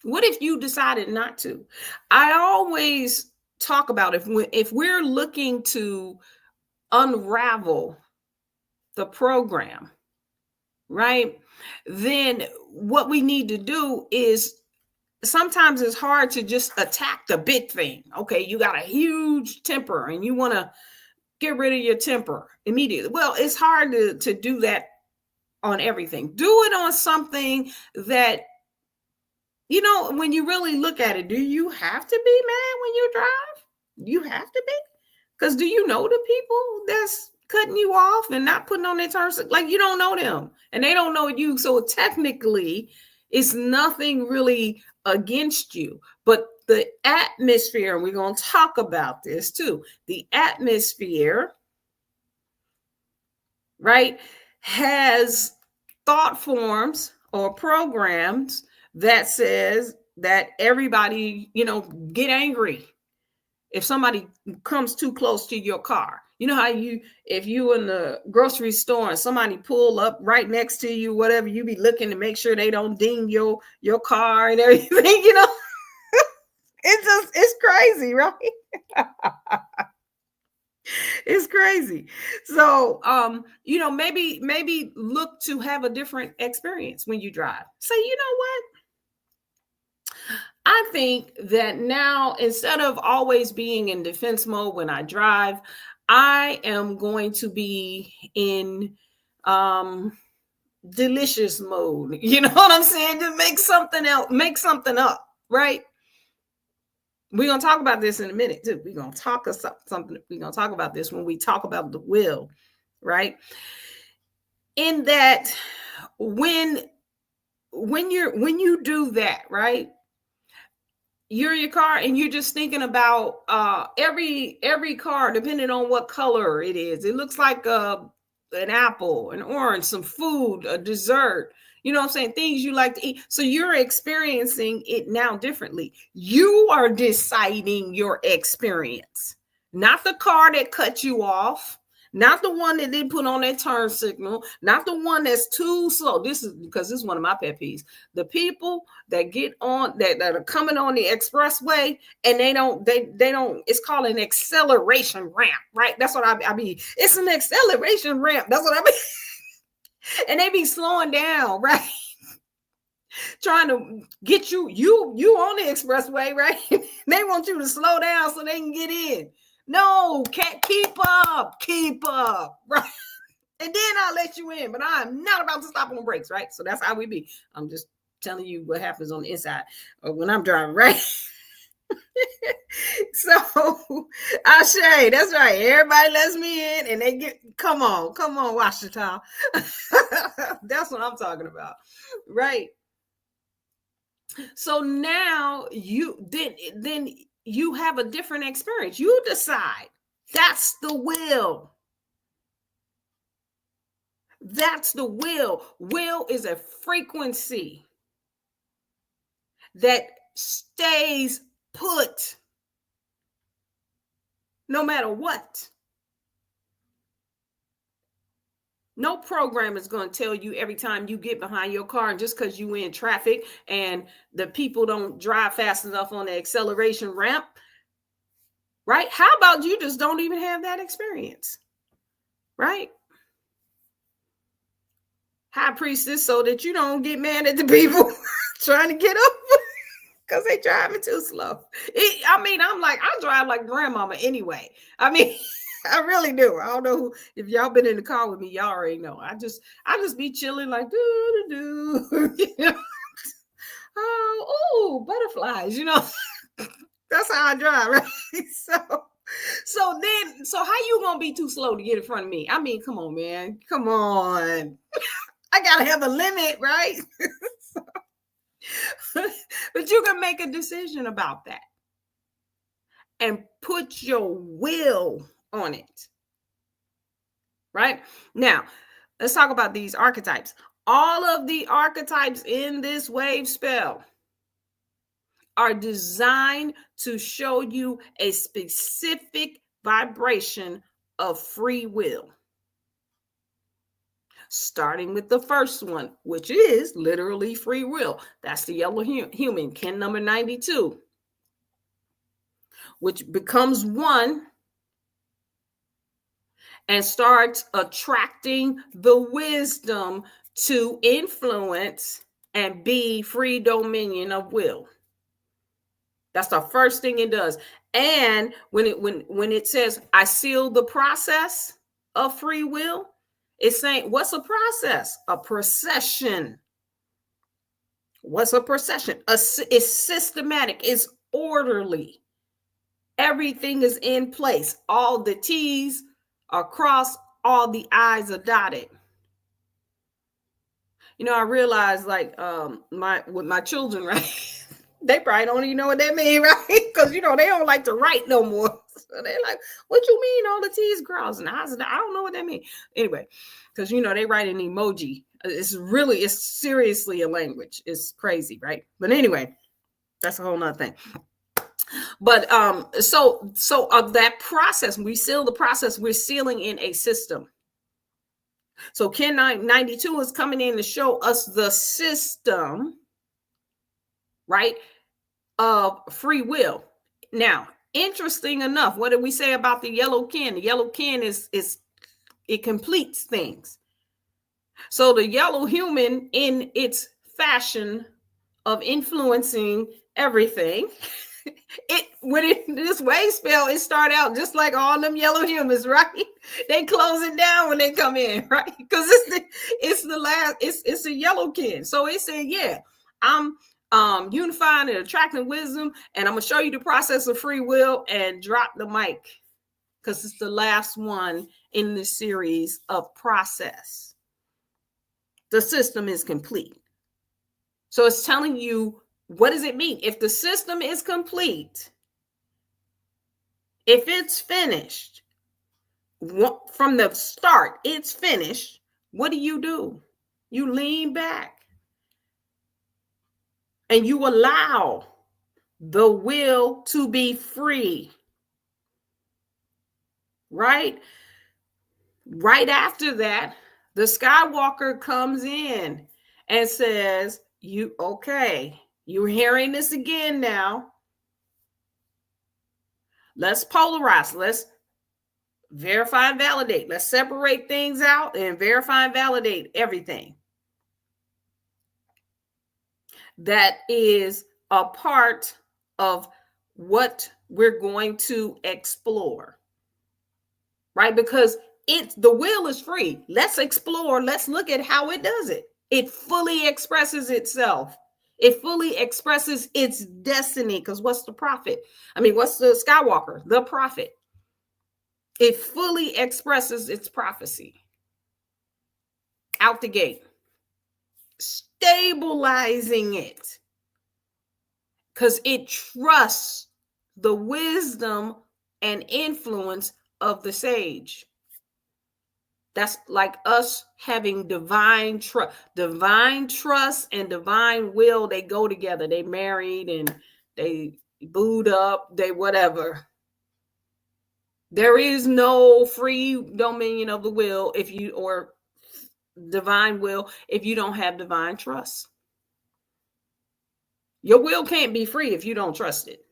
What if you decided not to? I always talk about if we're looking to unravel the program, right? Then what we need to do is, sometimes it's hard to just attack the big thing. Okay, you got a huge temper and you want to get rid of your temper immediately. Well, it's hard to do that on everything. Do it on something that, you know, when you really look at it, do you have to be mad when you drive? You have to be? Because do you know the people that's cutting you off and not putting on their turns? Like, you don't know them and they don't know you. So technically, it's nothing really against you. But the atmosphere, and we're going to talk about this too, the atmosphere, right, has thought forms or programs that says that everybody, you know, get angry if somebody comes too close to your car. You know how if you in the grocery store and somebody pull up right next to you, whatever, you be looking to make sure they don't ding your car and everything, you know. It's crazy, right? It's crazy. So, you know, maybe look to have a different experience when you drive. Say, you know what? I think that now, instead of always being in defense mode when I drive, I am going to be in delicious mode. You know what I'm saying? Just make something else, make something up, right? We're going to talk about this in a minute too. We're going to talk something. We're going to talk about this when we talk about the will, right? In that, when you do that, right? You're in your car and you're just thinking about every car, depending on what color it is. It looks like an apple, an orange, some food, a dessert. You know what I'm saying? Things you like to eat. So you're experiencing it now differently. You are deciding your experience, not the car that cut you off, not the one that didn't put on that turn signal, not the one that's too slow. This is because this is one of my pet peeves. The people that get on that are coming on the expressway and they don't, it's called an acceleration ramp, right? That's what I mean. It's an acceleration ramp. That's what I mean. And they be slowing down, right? Trying to get you on the expressway, right? They want you to slow down so they can get in. No, can't keep up, right? And then I'll let you in, but I'm not about to stop on brakes, right? So that's how we be. I'm just telling you what happens on the inside when I'm driving, right? So Ashe, that's right. Everybody lets me in and they get, come on, Washington. That's what I'm talking about, right? So now then you have a different experience. You decide. That's the will. That's the will. Will is a frequency that stays put no matter what. No program is going to tell you every time you get behind your car, and just because you in traffic and the people don't drive fast enough on the acceleration ramp, right? How about you just don't even have that experience, right? High priestess, so that you don't get mad at the people trying to get up because they driving too slow. I'm like, I drive like grandmama anyway. I really do. I don't know if y'all been in the car with me, y'all already know. I just be chilling like do. Oh, butterflies, That's how I drive, right? So how you gonna be too slow to get in front of me? Come on, man. Come on. I gotta have a limit, right? But you can make a decision about that and put your will on it. Right? Now, let's talk about these archetypes. All of the archetypes in this wave spell are designed to show you a specific vibration of free will. Starting with the first one, which is literally free will. That's the yellow human, kin number 92, which becomes one and starts attracting the wisdom to influence and be free dominion of will. That's the first thing it does. And when it says, I seal the process of free will, it's saying, what's a process? A procession. What's a procession? It's systematic. It's orderly. Everything is in place. All the T's are crossed. All the I's are dotted. I realize with my children, right? They probably don't even know what that means, right? Because, they don't like to write no more. So they're like, what you mean all the T's crossed? And I said, I don't know what that means. Anyway, because, they write an emoji. It's seriously a language. It's crazy, right? But anyway, that's a whole nother thing. But so that process, we seal the process, we're sealing in a system. So Kin 92 is coming in to show us the system, right, of free will. Now, interesting enough, what did we say about the yellow kin? The yellow kin it completes things. So the yellow human, in its fashion of influencing everything, this wave spell, it start out just like all them yellow humans, right? They close it down when they come in, right? Because it's a yellow kin. So it said, yeah, I'm unifying and attracting wisdom, and I'm gonna show you the process of free will and drop the mic because it's the last one in the series of process. The system is complete. So it's telling you, what does it mean? If the system is complete, if it's finished, from the start, it's finished, what do? You lean back and you allow the will to be free, right? Right after that, the Skywalker comes in and says, you're hearing this again now. Let's polarize. Let's verify and validate. Let's separate things out and verify and validate everything that is a part of what we're going to explore, right? Because the will is free. Let's explore. Let's look at how it does it. It fully expresses itself. It fully expresses its destiny. Because what's the prophet? What's the Skywalker? The prophet. It fully expresses its prophecy out the gate, stabilizing it because it trusts the wisdom and influence of the sage. That's like us having divine trust. Divine trust and divine will, they go together. They married and they booed up, they whatever. There is no free dominion of the will or divine will if you don't have divine trust. Your will can't be free if you don't trust it.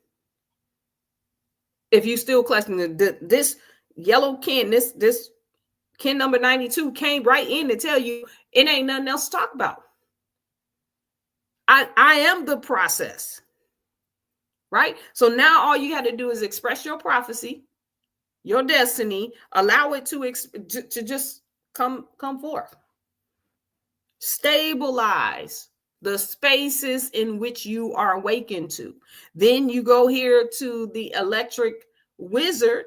If you still questioning this yellow kin, this kin number 92 came right in to tell you it ain't nothing else to talk about. I am the process, right? So now all you got to do is express your prophecy, your destiny, allow it to just come forth. Stabilize the spaces in which you are awakened to. Then you go here to the electric wizard,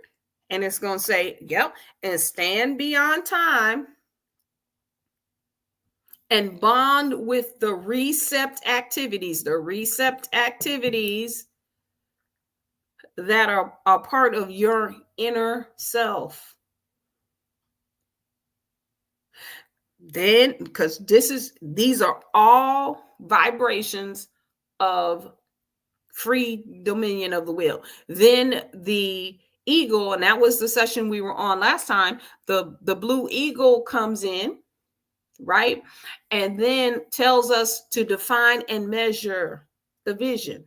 and it's going to say, yep, and stand beyond time and bond with the recept activities that are a part of your inner self. Then, because these are all vibrations of free dominion of the will. Then the eagle, and that was the session we were on last time, the blue eagle comes in, right? And then tells us to define and measure the vision,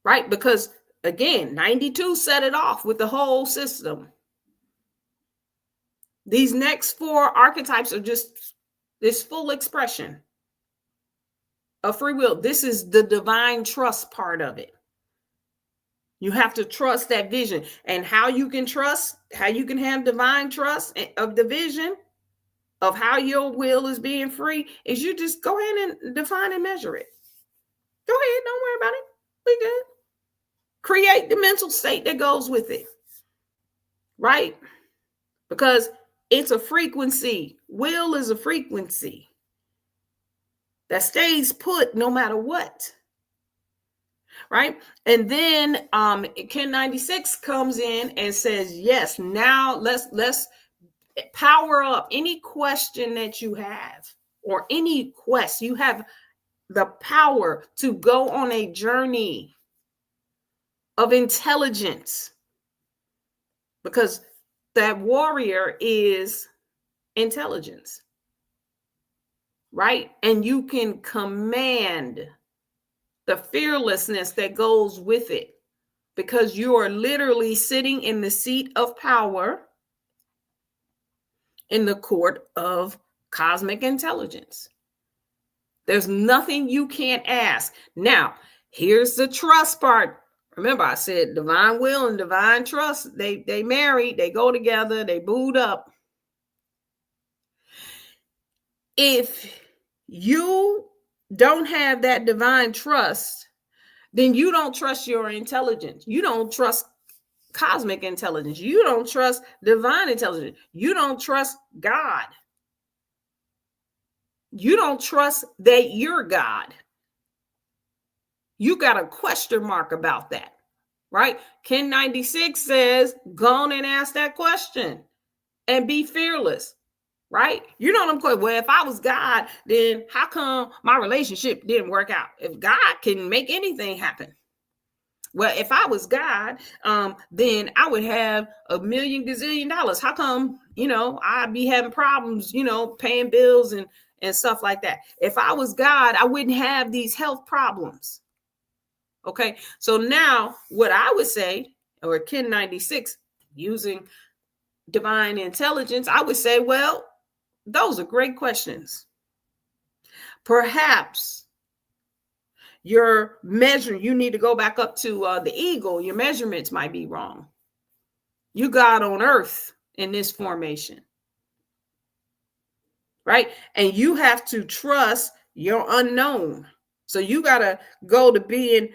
right? Because again, 92 set it off with the whole system. These next 4 archetypes are just this full expression of free will. This is the divine trust part of it. You have to trust that vision. And how you can have divine trust of the vision of how your will is being free is you just go ahead and define and measure it. Go ahead, don't worry about it. We good. Create the mental state that goes with it, right? Because it's a frequency. Will is a frequency that stays put no matter what, right? And then Ken 96 comes in and says, yes, now let's power up any question that you have or any quest. You have the power to go on a journey of intelligence, because that warrior is intelligence, right? And you can command the fearlessness that goes with it because you are literally sitting in the seat of power in the court of cosmic intelligence. There's nothing you can't ask. Now, here's the trust part. Remember, I said divine will and divine trust, they married, they go together, they booed up. If you don't have that divine trust, then you don't trust your intelligence. You don't trust cosmic intelligence. You don't trust divine intelligence. You don't trust God. You don't trust that you're God. You got a question mark about that, right? Ken 96 says, go on and ask that question and be fearless. right? You know what I'm saying? Well, if I was God, then how come my relationship didn't work out? If God can make anything happen. Well, if I was God, then I would have $1 million gazillion dollars. How come, I'd be having problems, paying bills and stuff like that. If I was God, I wouldn't have these health problems. Okay. So now what I would say, or Ken 96, using divine intelligence, I would say, well, those are great questions. Perhaps your measure, you need to go back up to the eagle. Your measurements might be wrong. You God on earth in this formation, right? And you have to trust your unknown. So you got to go to being,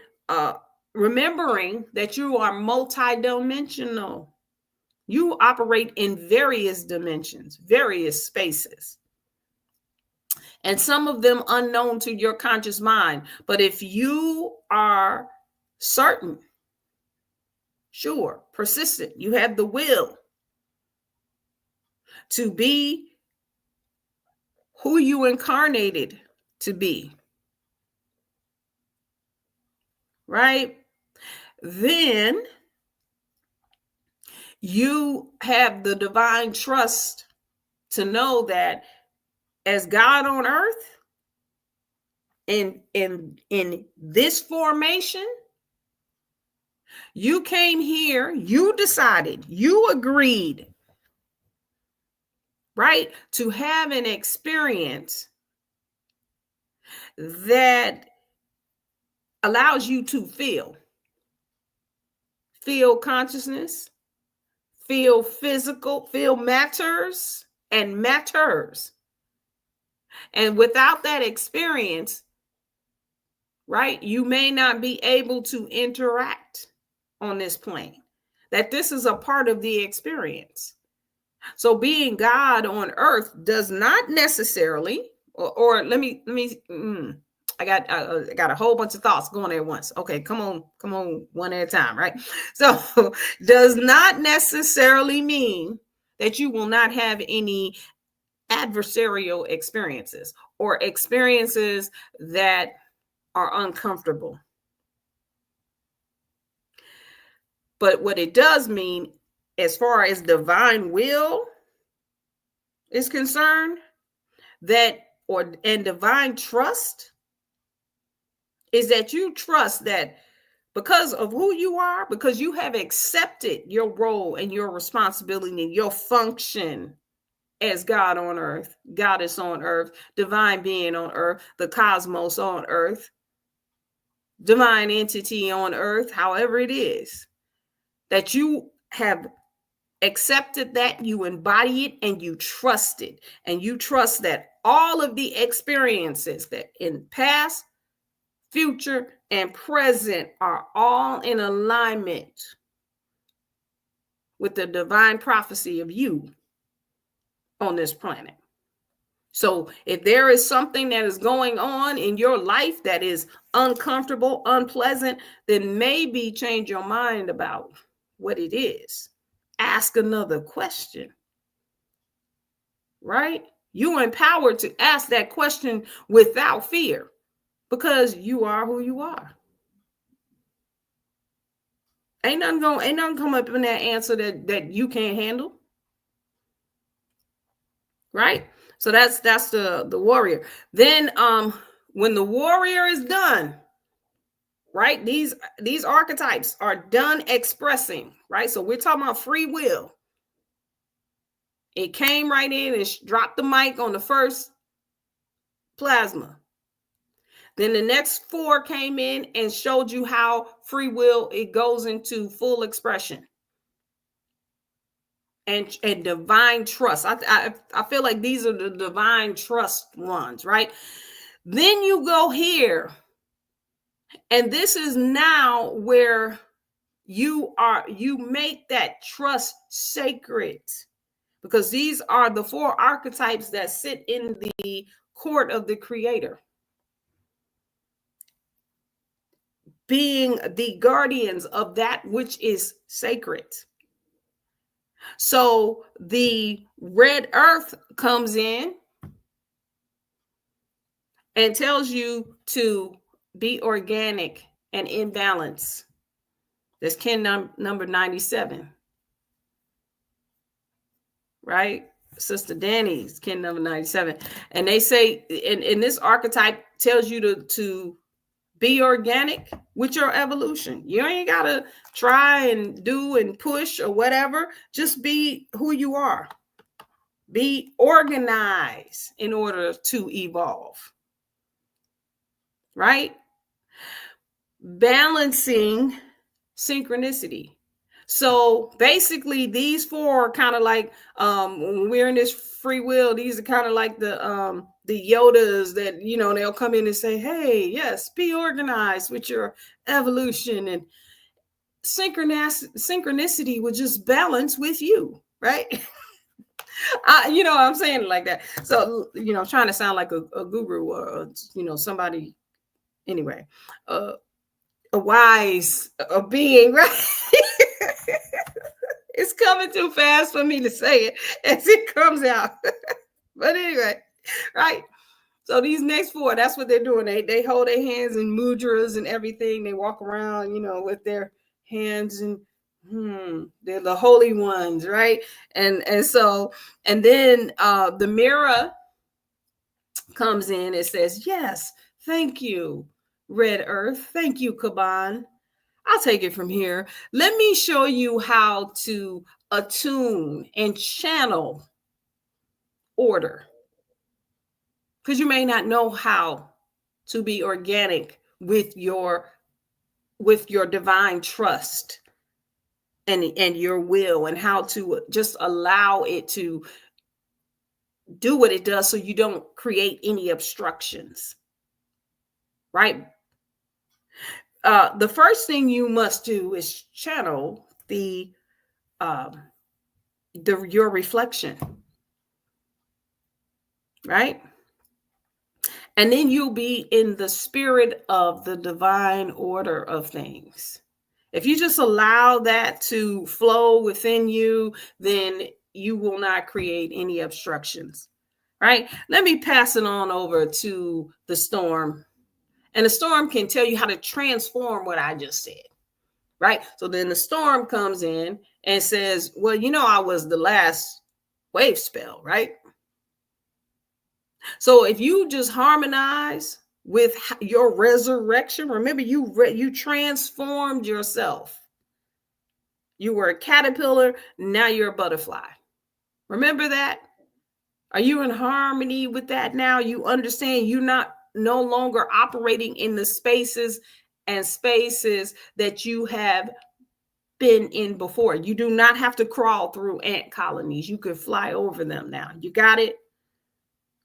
remembering that you are multidimensional. You operate in various dimensions, various spaces, and some of them unknown to your conscious mind. But if you are certain, sure, persistent, you have the will to be who you incarnated to be, right? Then you have the divine trust to know that as God on earth, in this formation, you came here, you decided, you agreed, right, to have an experience that allows you to feel consciousness, feel physical, feel matters and matters. And without that experience, right, you may not be able to interact on this plane. That this is a part of the experience. So being God on earth does not necessarily, or let me. I got a whole bunch of thoughts going at once. Okay, come on, one at a time, right? So does not necessarily mean that you will not have any adversarial experiences or experiences that are uncomfortable. But what it does mean, as far as divine will is concerned, and divine trust, is that you trust that because of who you are, because you have accepted your role and your responsibility and your function as God on earth, goddess on earth, divine being on earth, the cosmos on earth, divine entity on earth, however it is, that you have accepted that, you embody it, and you trust it. And you trust that all of the experiences that in past, future, and present are all in alignment with the divine prophecy of you on this planet. So if there is something that is going on in your life that is uncomfortable, unpleasant, then maybe change your mind about what it is. Ask another question, right? You're empowered to ask that question without fear because you are who you are. Ain't nothing come up in that answer that you can't handle. Right? So that's the warrior. Then when the warrior is done, right? These archetypes are done expressing, right? So we're talking about free will. It came right in and dropped the mic on the first plasma. Then the next 4 came in and showed you how free will, it goes into full expression. And divine trust. I feel like these are the divine trust ones, right? Then you go here. And this is now where you make that trust sacred. Because these are the 4 archetypes that sit in the court of the creator. Being the guardians of that which is sacred. So the red earth comes in and tells you to be organic and in balance. That's kin number 97, right? Sister Danny's kin number 97. And they say, in this archetype tells you to be organic with your evolution. You ain't got to try and do and push or whatever. Just be who you are. Be organized in order to evolve. Right? Balancing synchronicity. So basically, these four are kind of like when we're in this free will, these are kind of like the Yodas that, you know, they'll come in and say, hey, yes, be organized with your evolution, and synchronicity would just balance with you, right? You know, I'm saying it like that. So, you know, trying to sound like a guru or, you know, somebody, anyway, a wise being, right? It's coming too fast for me to say it as it comes out. But anyway, right? So these next four, that's what they're doing. They hold their hands in mudras and everything. They walk around, you know, with their hands, and they're the holy ones, right? And so, and then the mirror comes in. It says, yes, thank you, Red Earth. Thank you, Kaban. I'll take it from here. Let me show you how to attune and channel order, because you may not know how to be organic with your divine trust and your will, and how to just allow it to do what it does so you don't create any obstructions, right? The first thing you must do is channel your reflection, right? And then you'll be in the spirit of the divine order of things. If you just allow that to flow within you, then you will not create any obstructions, right? Let me pass it on over to the storm. And the storm can tell you how to transform what I just said, right? So then the storm comes in and says, well, you know, I was the last wave spell, right? So if you just harmonize with your resurrection, remember you transformed yourself. You were a caterpillar, now you're a butterfly. Remember that? Are you in harmony with that now? You understand you're no longer operating in the spaces that you have been in before. You do not have to crawl through ant colonies. You can fly over them now. You got it?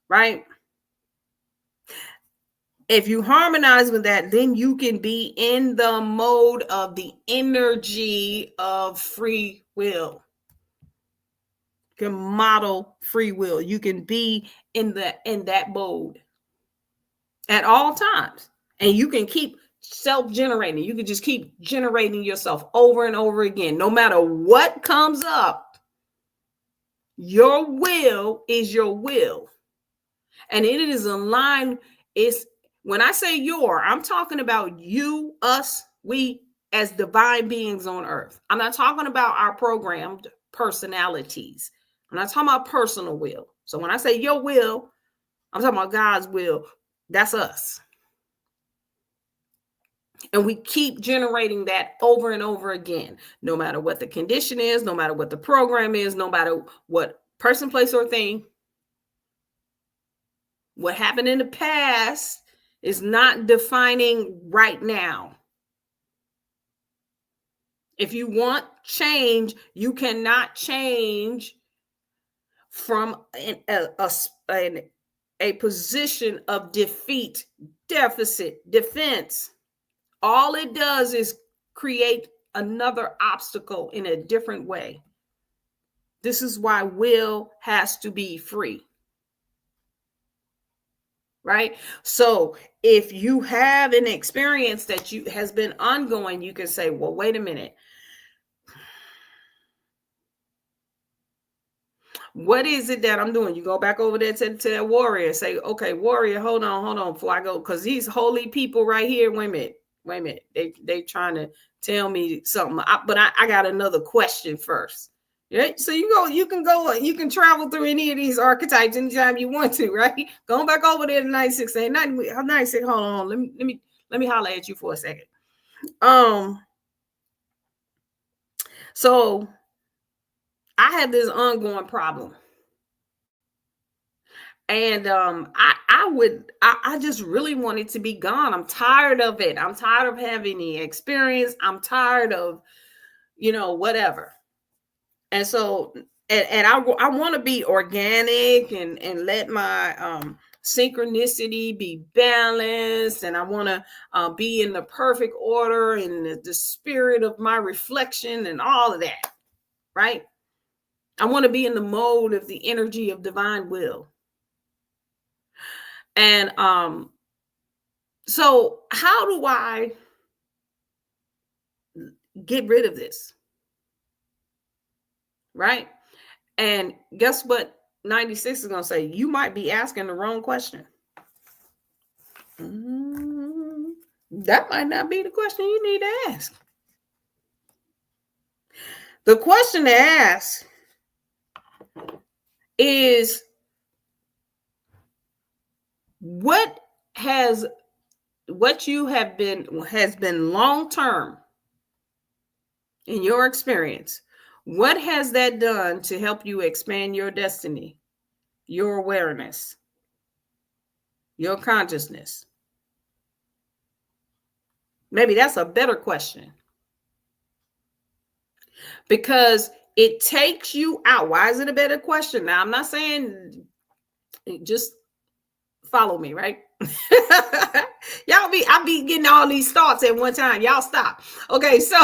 Right? If you harmonize with that, then you can be in the mode of the energy of free will. You can model free will. You can be in that mode at all times. And you can keep self-generating. You can just keep generating yourself over and over again. No matter what comes up, your will is your will. And it is aligned. When I say I'm talking about you, us, we as divine beings on earth. I'm not talking about our programmed personalities. I'm not talking about personal will. So when I say your will, I'm talking about God's will. That's us. And we keep generating that over and over again, no matter what the condition is, no matter what the program is, no matter what person, place, or thing. What happened in the past is not defining right now. If you want change, you cannot change from a position of defeat, deficit, defense. All it does is create another obstacle in a different way. This is why will has to be free. Right? So if you have an experience that has been ongoing, you can say, well, wait a minute. What is it that I'm doing? You go back over there to that warrior and say, okay, warrior, hold on before I go. Because these holy people right here, wait a minute. They trying to tell me something. But I got another question first. Right? So you can travel through any of these archetypes anytime you want to, right? Going back over there to 96, saying 96, hold on. Let me holler at you for a second. So I have this ongoing problem. And I just really want it to be gone. I'm tired of it. I'm tired of having the experience. I'm tired of, whatever. And so, and I want to be organic and let my synchronicity be balanced. And I want to be in the perfect order and the spirit of my reflection and all of that, right? I want to be in the mode of the energy of divine will. And so how do I get rid of this? Right? And guess what 96 is going to say? You might be asking the wrong question. That might not be the question you need to ask. The question to ask is, what has been long-term in your experience? What has that done to help you expand your destiny, your awareness, your consciousness? Maybe that's a better question, because it takes you out. Why is it a better question? Now, I'm not saying just follow me, right? I be getting all these thoughts at one time. Y'all stop. Okay, so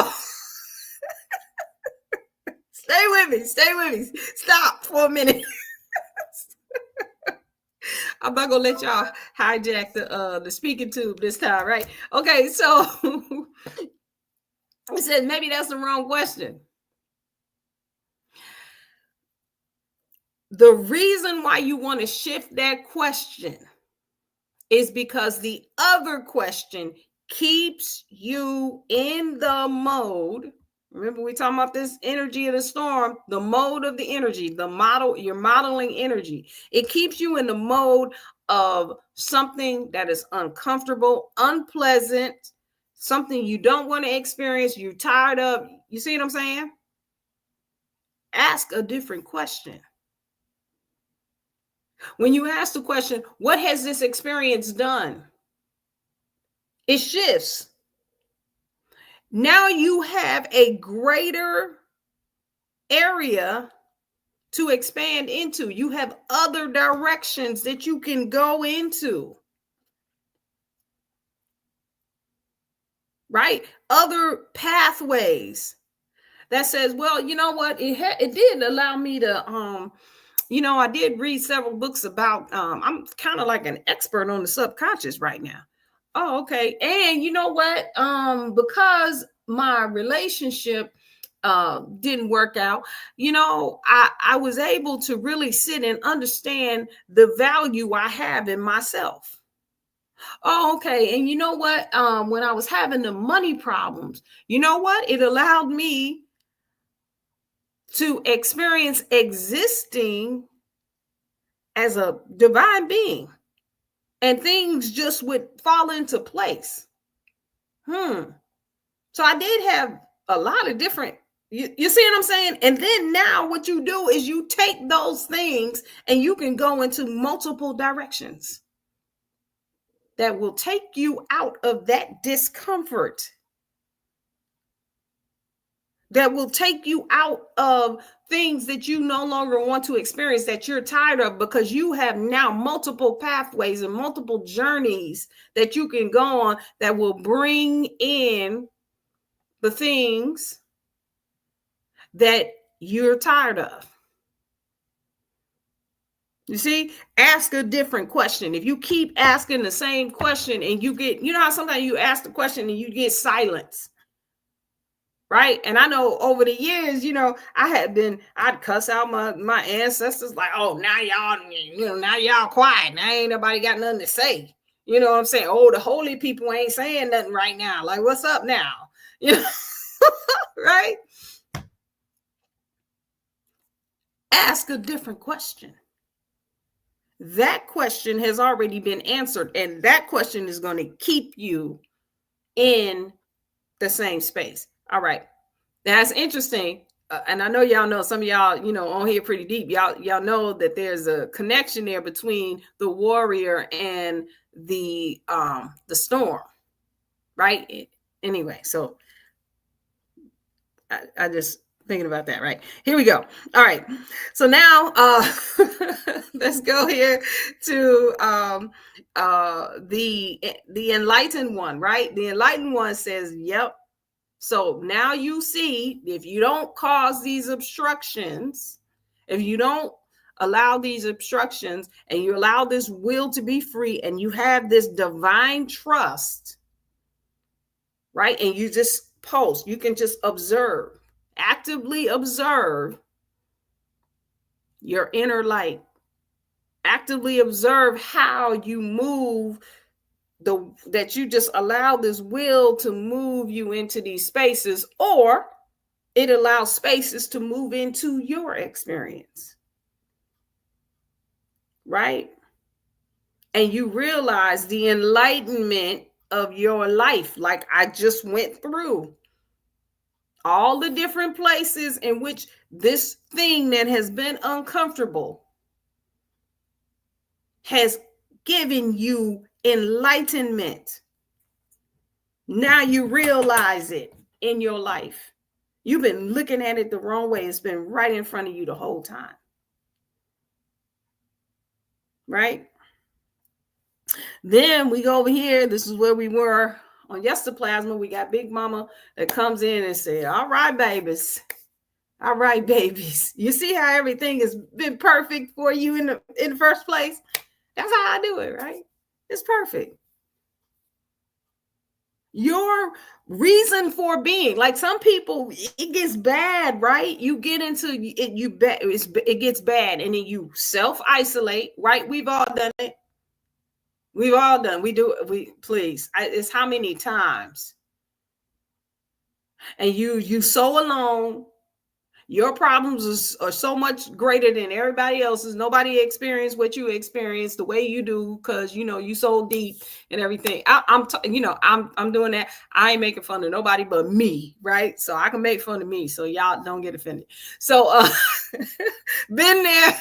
stay with me. Stop for a minute. I'm not gonna let y'all hijack the speaking tube this time, right? Okay, so I said maybe that's the wrong question. The reason why you want to shift that question is because the other question keeps you in the mode. Remember, we talking about this energy of the storm, the mode of the energy, the model, you're modeling energy. It keeps you in the mode of something that is uncomfortable, unpleasant, something you don't want to experience, you're tired of. You see what I'm saying? Ask a different question. When you ask the question, what has this experience done? It shifts. Now you have a greater area to expand into. You have other directions that you can go into. Right? Other pathways that says, well, you know what? It did allow me to, I did read several books about, I'm kind of like an expert on the subconscious right now. Oh, okay. And you know what? Because my relationship didn't work out, I was able to really sit and understand the value I have in myself. Oh, okay. And you know what? When I was having the money problems, you know what? It allowed me to experience existing as a divine being, and things just would fall into place. So I did have a lot of different, you see what I'm saying? And then now what you do is you take those things and you can go into multiple directions that will take you out of that discomfort, that will take you out of things that you no longer want to experience, that you're tired of, because you have now multiple pathways and multiple journeys that you can go on that will bring in the things that you're tired of. You see, ask a different question. If you keep asking the same question and you get, how sometimes you ask the question and you get silence. right? And I know over the years, I'd cuss out my ancestors like, oh, now y'all quiet. Now ain't nobody got nothing to say. You know what I'm saying? Oh, the holy people ain't saying nothing right now. Like, what's up now? Right? Ask a different question. That question has already been answered, and that question is going to keep you in the same space. All right. That's interesting. And I know y'all know, some of y'all, on here pretty deep. Y'all know that there's a connection there between the warrior and the storm, right? Anyway, so I just thinking about that, right? Here we go. All right. So now let's go here to the enlightened one, right? The enlightened one says, yep. So now you see, if you don't cause these obstructions, if you don't allow these obstructions and you allow this will to be free and you have this divine trust, right? And you just post, you can just observe, actively observe your inner light, actively observe how you move, that you just allow this will to move you into these spaces, or it allows spaces to move into your experience, right? And you realize the enlightenment of your life, like I just went through all the different places in which this thing that has been uncomfortable has given you enlightenment. Now you realize it in your life. You've been looking at it the wrong way. It's been right in front of you the whole time. Right? Then we go over here. This is where we were on Yestaplasma. We got Big Mama that comes in and said, all right, babies. All right, babies. You see how everything has been perfect for you in the first place? That's how I do it, right? It's perfect. Your reason for being, like some people, it gets bad, right? You get into it, it gets bad, and then you self-isolate, right? We've all done it. We've all done. It's how many times? And you so alone. Your problems are so much greater than everybody else's. Nobody experienced what you experienced the way you do, because you so deep and everything. I'm doing that. I ain't making fun of nobody but me, right? So I can make fun of me, so y'all don't get offended. So been there.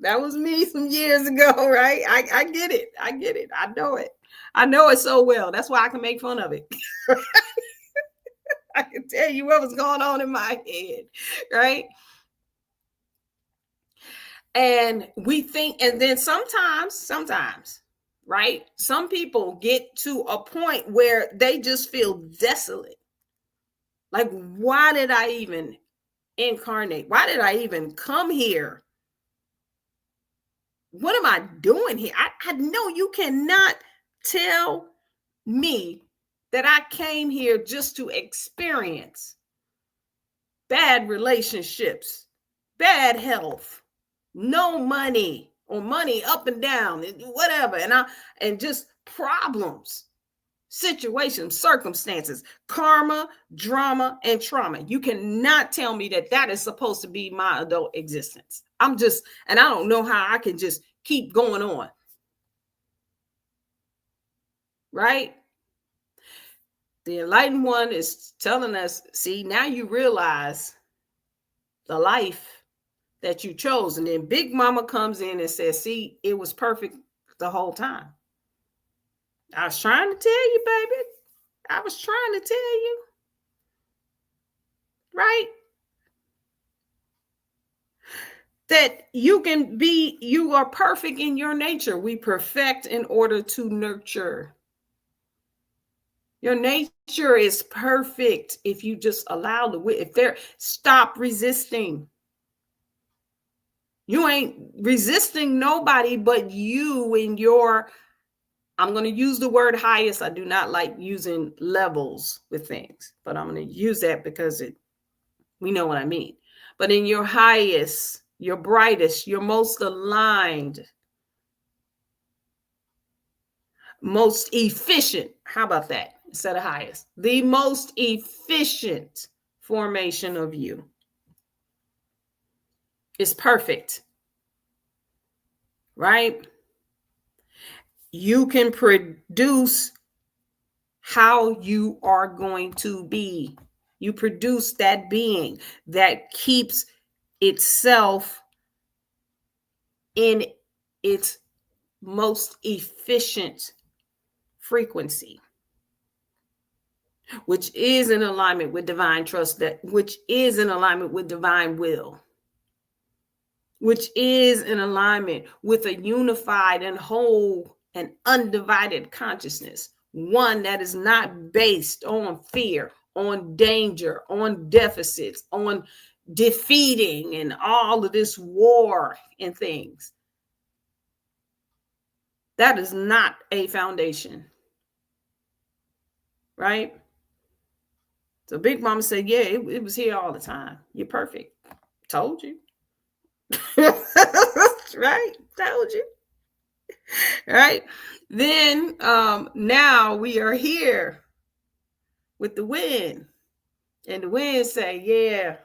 That was me some years ago, right? I get it. I get it. I know it. I know it so well. That's why I can make fun of it. I can tell you what was going on in my head, right? And we think, and then sometimes, right? Some people get to a point where they just feel desolate. Like, why did I even incarnate? Why did I even come here? What am I doing here? I know you cannot tell me that I came here just to experience bad relationships, bad health, no money, or money up and down, whatever, and just problems, situations, circumstances, karma, drama, and trauma. You cannot tell me that is supposed to be my adult existence. And I don't know how I can just keep going on. Right? The enlightened one is telling us, see, now you realize the life that you chose. And then Big Mama comes in and says, see, it was perfect the whole time. I was trying to tell you, baby. I was trying to tell you. Right? That you are perfect in your nature. We perfect in order to nurture. Your nature is perfect if you just allow stop resisting. You ain't resisting nobody but you in your I'm going to use the word highest. I do not like using levels with things, but I'm going to use that because we know what I mean. But in your highest, your brightest, your most aligned, most efficient, how about that instead of highest? The most efficient formation of you is perfect, right? You can produce how you are going to be. You produce that being that keeps itself in its most efficient frequency, which is in alignment with divine trust, which is in alignment with divine will, which is in alignment with a unified and whole and undivided consciousness, one that is not based on fear, on danger, on deficits, on defeating and all of this war and things. That is not a foundation, right? So Big Mama said, yeah, it was here all the time. You're perfect. Told you. Right? Told you. Right? Then now we are here with the wind. And the wind say, yeah,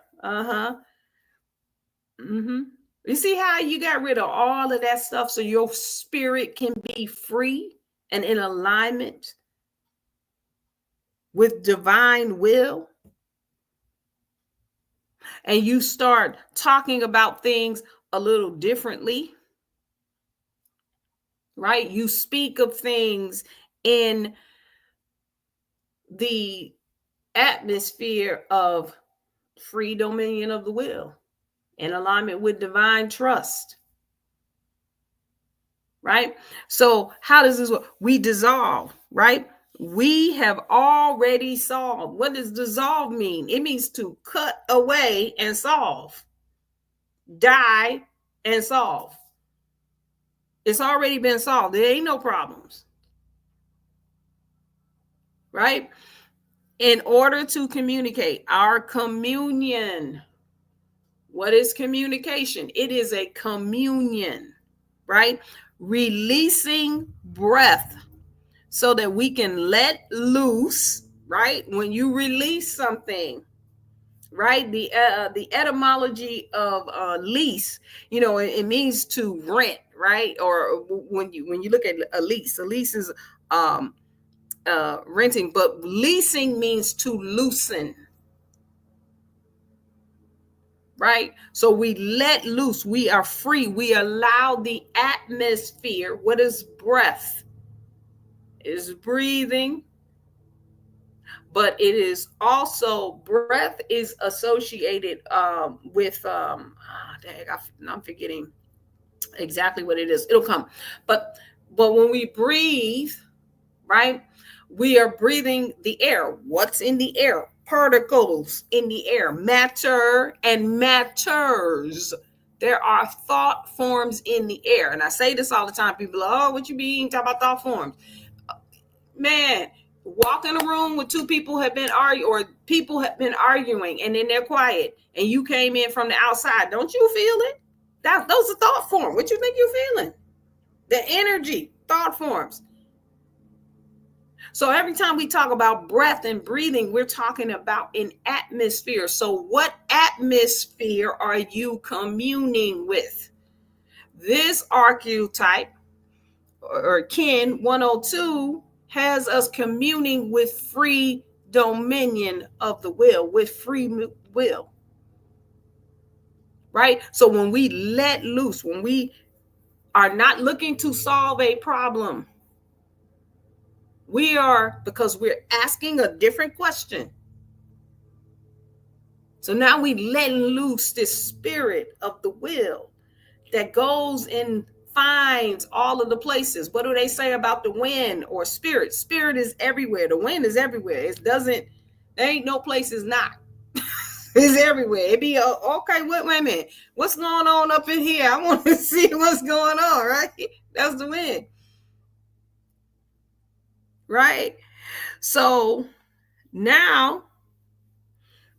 You see how you got rid of all of that stuff so your spirit can be free and in alignment with divine will? And you start talking about things a little differently, right? You speak of things in the atmosphere of free dominion of the will, in alignment with divine trust, right? So how does this work? We dissolve, right? We have already solved. What does dissolve mean? It means to cut away and solve, die and solve. It's already been solved. There ain't no problems, right? In order to communicate, our communion. What is communication? It is a communion, right? Releasing breath so that we can let loose, right? When you release something, right? The etymology of lease, it means to rent, right? Or when you look at a lease is renting, but leasing means to loosen. Right? So we let loose. We are free. We allow the atmosphere. What is breath? Is breathing. But it is also, breath is associated with, I'm forgetting exactly what it is. It'll come. But when we breathe, right, we are breathing the air. What's in the air? Particles in the air, matter and matters. There are thought forms in the air. And I say this all the time. People are, oh, what you mean? Talk about thought forms. Man, walk in a room with two people have been arguing, or people have been arguing, and then they're quiet, and you came in from the outside. Don't you feel it? Those are thought forms. What you think you're feeling? The energy, thought forms. So every time we talk about breath and breathing, we're talking about an atmosphere. So what atmosphere are you communing with? This archetype or kin 102 has us communing with free dominion of the will, with free will. Right? So when we let loose, when we are not looking to solve a problem, we are, because we're asking a different question. So now we let loose this spirit of the will that goes and finds all of the places. What do they say about the wind or spirit? Spirit is everywhere. The wind is everywhere. There ain't no place it's not. It's everywhere. It be okay. Wait a minute. What's going on up in here? I want to see what's going on. Right? That's the wind. right? So now,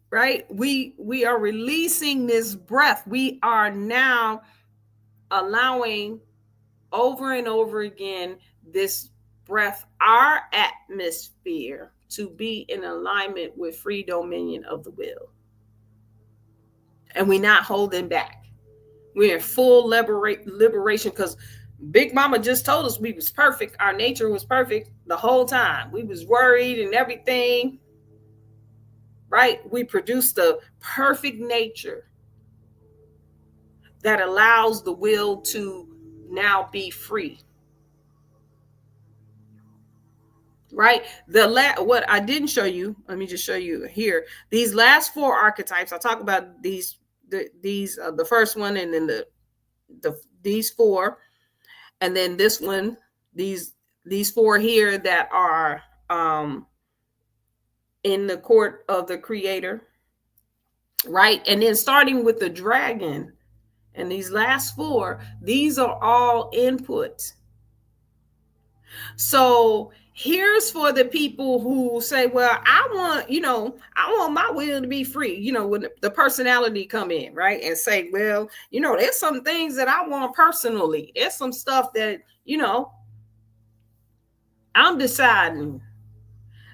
right, we are releasing this breath. We are now allowing over and over again this breath, our atmosphere, to be in alignment with free dominion of the will. And we're not holding back. We're in full liberation, because Big Mama just told us we was perfect. Our nature was perfect the whole time. We was worried and everything, right? We produced the perfect nature that allows the will to now be free. Right? What I didn't show you, let me just show you here. These last four archetypes, I'll talk about these, the first one, and then these four, and then this one, these four here that are in the court of the creator, right? And then starting with the dragon and these last four, these are all inputs. So here's for the people who say, well, I want my will to be free. When the personality come in, right? And say, well, there's some things that I want personally. There's some stuff that, I'm deciding.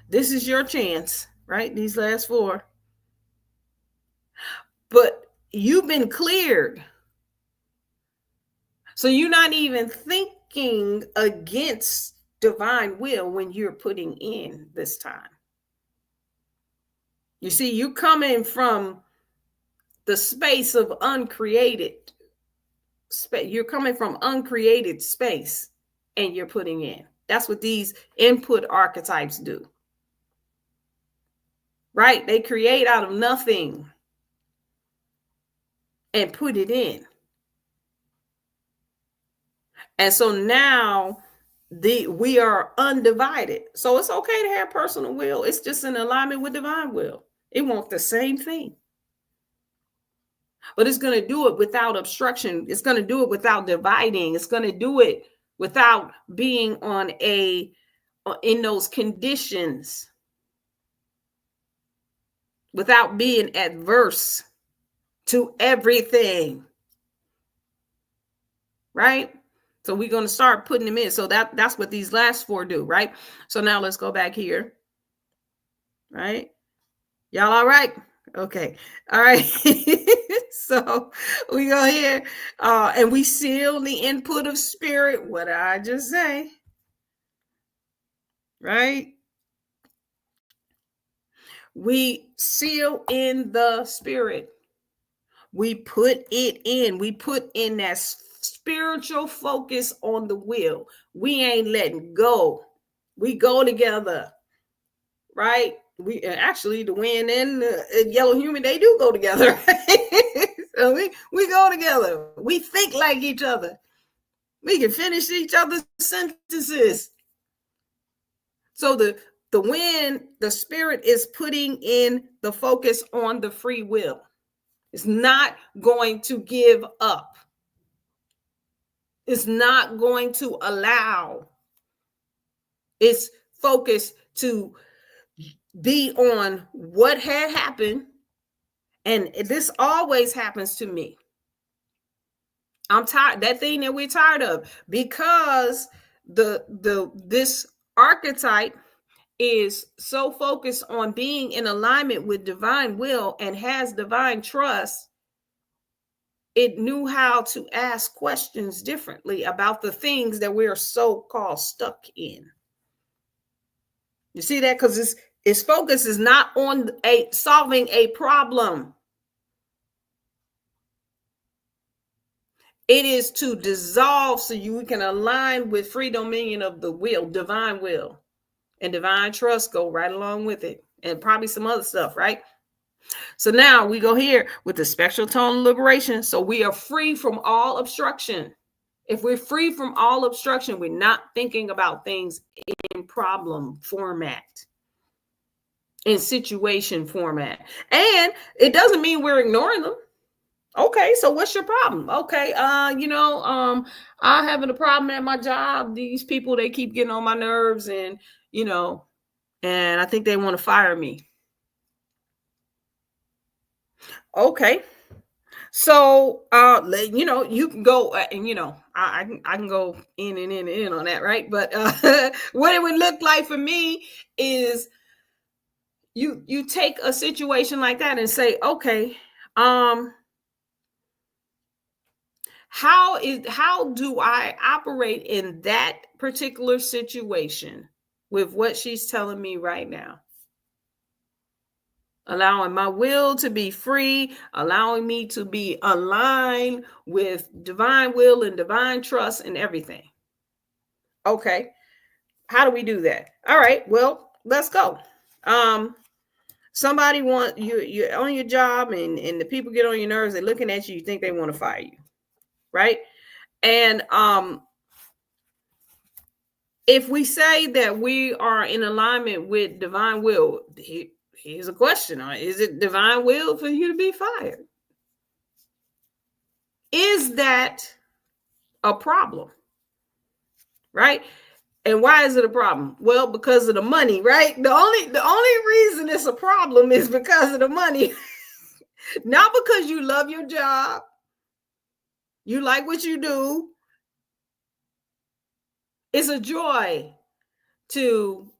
This is your chance, right? These last four. But you've been cleared. So you're not even thinking against divine will when you're putting in this time. You see, you're coming from the space of uncreated space. You're coming from uncreated space and you're putting in. That's what these input archetypes do. Right? They create out of nothing and put it in. And so now we are undivided. So it's okay to have personal will. It's just in alignment with divine will. It wants the same thing. But it's going to do it without obstruction. It's going to do it without dividing. It's going to do it without being in those conditions, without being adverse to everything. Right? So we're going to start putting them in. So that's what these last four do, right? So now let's go back here. Right? Y'all all right? Okay. All right. So we go here and we seal the input of spirit. What did I just say? Right? We seal in the spirit. We put it in. We put in that spiritual focus on the will. We ain't letting go. We go together. Right? We actually, the wind and the yellow human, they do go together. So we go together. We think like each other. We can finish each other's sentences. So the wind, the spirit is putting in the focus on the free will. It's not going to give up. It's not going to allow its focus to be on what had happened. And this always happens to me. I'm tired, that thing that we're tired of, because this archetype is so focused on being in alignment with divine will and has divine trust. It knew how to ask questions differently about the things that we're so-called stuck in. You see that? Because its focus is not on solving a problem. It is to dissolve so you can align with free dominion of the will, divine will, and divine trust go right along with it, and probably some other stuff, right? So now we go here with the spectral tone liberation. So we are free from all obstruction. If we're free from all obstruction, we're not thinking about things in problem format, in situation format. And it doesn't mean we're ignoring them. Okay, so what's your problem? Okay, I'm having a problem at my job. These people, they keep getting on my nerves, and and I think they want to fire me. Okay. So, you can go and I can go in and in and in on that, right? But what it would look like for me is you take a situation like that and say, okay, how do I operate in that particular situation with what she's telling me right now? Allowing my will to be free, allowing me to be aligned with divine will and divine trust and everything. Okay. How do we do that? All right. Well, let's go. Somebody want you're on your job, and the people get on your nerves. They're looking at you. You think they want to fire you, right? And if we say that we are in alignment with divine will, here's a question: is it divine will for you to be fired? Is that a problem? Right? And why is it a problem? Well, because of the money, right? The only reason it's a problem is because of the money. Not because you love your job. You like what you do. It's a joy to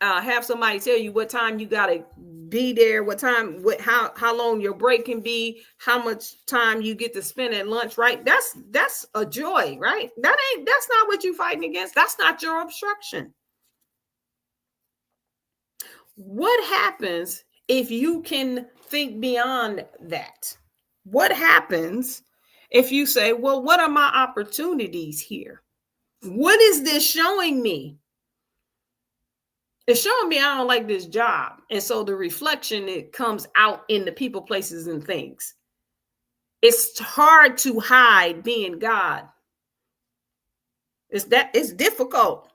have somebody tell you what time you got to be there, how long your break can be, how much time you get to spend at lunch, right? That's a joy, right? That's not what you're fighting against. That's not your obstruction. What happens if you can think beyond that? What happens if you say, well, what are my opportunities here? What is this showing me? It's showing me I don't like this job. And so the reflection, it comes out in the people, places, and things. It's hard to hide being God. It's difficult.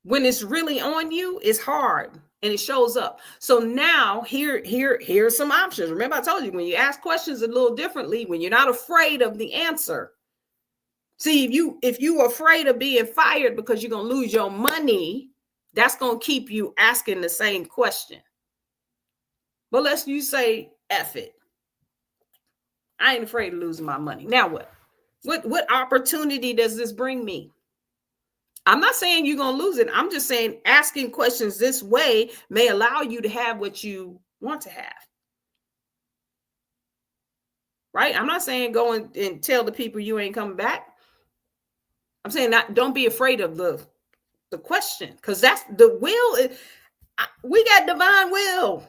When it's really on you, it's hard and it shows up. So now here's some options. Remember, I told you when you ask questions a little differently, when you're not afraid of the answer. See, if you afraid of being fired because you're gonna lose your money, that's gonna keep you asking the same question. But let's you say, F it. I ain't afraid of losing my money. Now what? What opportunity does this bring me? I'm not saying you're going to lose it. I'm just saying asking questions this way may allow you to have what you want to have. Right? I'm not saying go and tell the people you ain't coming back. I'm saying don't be afraid of the question, because that's the will. We got divine will,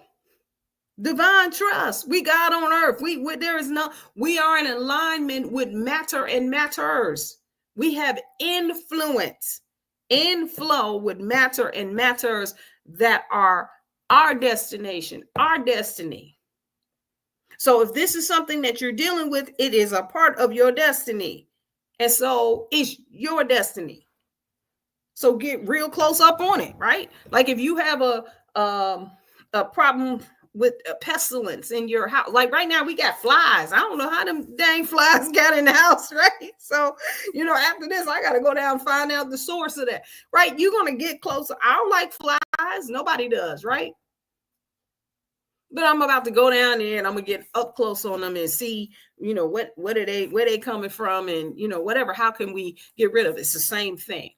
divine trust. We God on earth. We are in alignment with matter and matters. We have influence. In flow with matter and matters that are our destination, our destiny. So if this is something that you're dealing with, it is a part of your destiny. And so it's your destiny. So get real close up on it, right? Like if you have a problem with a pestilence in your house, like right now we got flies. I don't know how them dang flies got in the house, right? So after this I got to go down and find out the source of that, right? You're gonna get closer. I don't like flies, nobody does, right? But I'm about to go down there and I'm gonna get up close on them and see what are they, where they coming from, and whatever, how can we get rid of it? It's the same thing.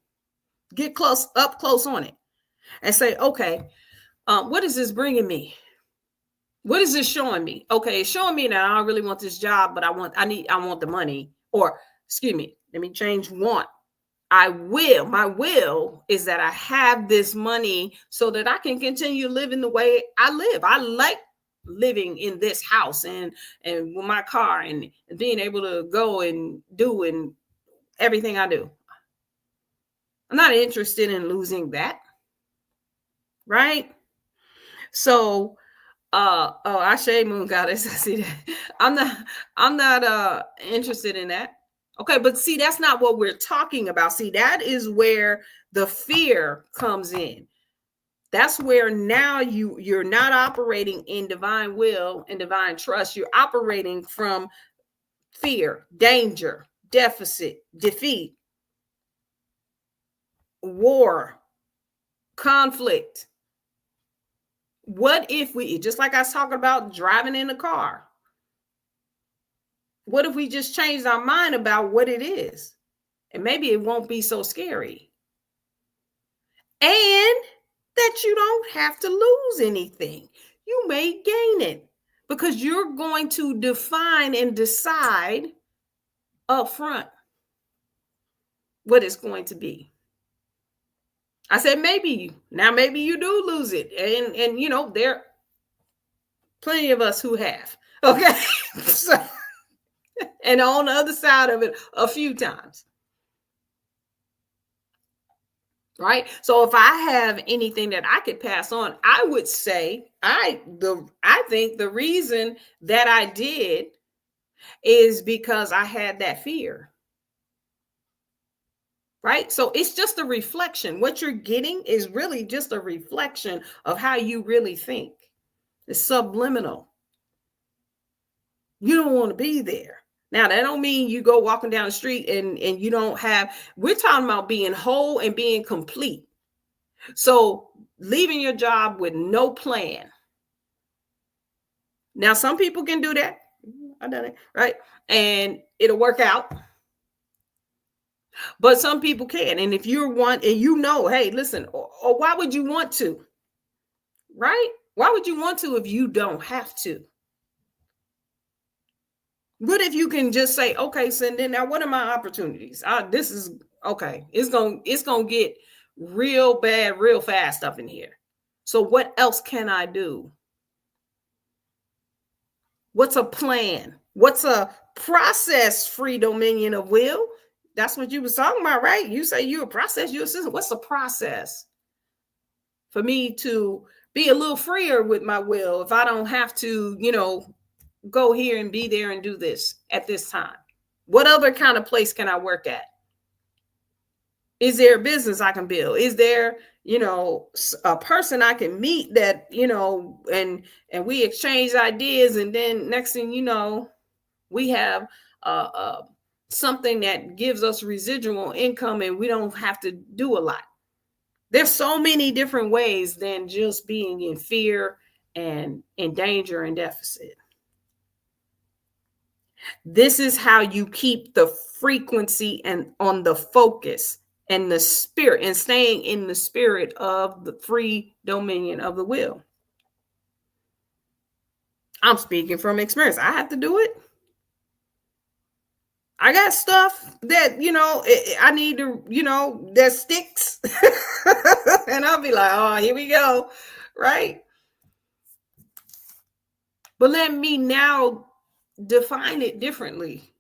Get up close on it and say, okay, what is this bringing me? What is this showing me? Okay, it's showing me that I don't really want this job, but I want the money. Or, excuse me, let me change want. My will is that I have this money so that I can continue living the way I live. I like living in this house and with my car and being able to go and do and everything I do. I'm not interested in losing that. Right? So Ashe Moon Goddess, I see that. I'm not interested in that. Okay, but see, that's not what we're talking about. See, that is where the fear comes in. That's where now you're not operating in divine will and divine trust. You're operating from fear, danger, deficit, defeat, war, conflict. What if we, just like I was talking about driving in a car, what if we just changed our mind about what it is? And maybe it won't be so scary. And that you don't have to lose anything. You may gain it because you're going to define and decide up front what it's going to be. I said maybe. Now maybe you do lose it. And you know, there are plenty of us who have. Okay. So, and on the other side of it a few times. Right. So if I have anything that I could pass on, I would say I think the reason that I did is because I had that fear. Right. So it's just a reflection. What you're getting is really just a reflection of how you really think. It's subliminal. You don't want to be there. Now, that don't mean you go walking down the street and you don't have, we're talking about being whole and being complete. So leaving your job with no plan. Now, some people can do that. I've done it, right? And it'll work out. But some people can. And if you're one and you know, hey, listen, or why would you want to? Right? Why would you want to if you don't have to? What if you can just say, okay, so then now what are my opportunities? This is okay. It's gonna get real bad, real fast up in here. So what else can I do? What's a plan? What's a process-free dominion of will? That's what you was talking about, right? You say you're a process, you're a system. What's the process for me to be a little freer with my will if I don't have to, you know, go here and be there and do this at this time? What other kind of place can I work at? Is there a business I can build? Is there, you know, a person I can meet that, you know, and we exchange ideas, and then next thing you know, we have something that gives us residual income and we don't have to do a lot. There's so many different ways than just being in fear and in danger and deficit. This is how you keep the frequency and on the focus and the spirit and staying in the spirit of the free dominion of the will. I'm speaking from experience. I have to do it. I got stuff that, you know, I need to, you know, that sticks. And I'll be like, oh, here we go. Right. But let me now define it differently.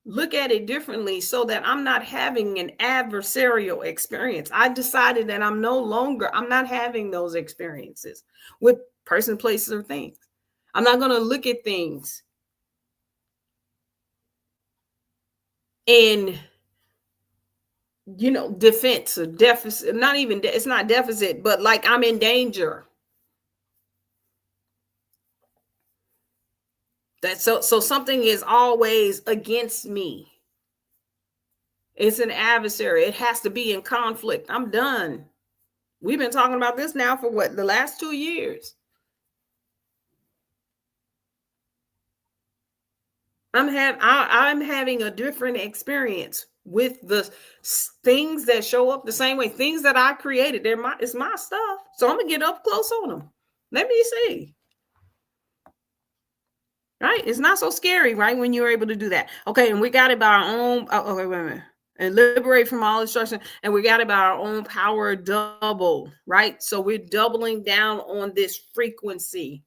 Look at it differently so that I'm not having an adversarial experience. I decided that I'm not having those experiences with person, places, or things. I'm not going to look at things in, you know, defense or deficit. Not even, it's not deficit, but like I'm in danger. So something is always against me. It's an adversary. It has to be in conflict. I'm done. We've been talking about this now for what, the last 2 years. I'm having a different experience with the things that show up the same way. Things that I created, it's my stuff. So I'm gonna get up close on them. Let me see. Right? It's not so scary, right? When you're able to do that. Okay, and we got it by our own. Oh, okay, wait a minute. And liberate from all destruction. And we got it by our own power double, right? So we're doubling down on this frequency.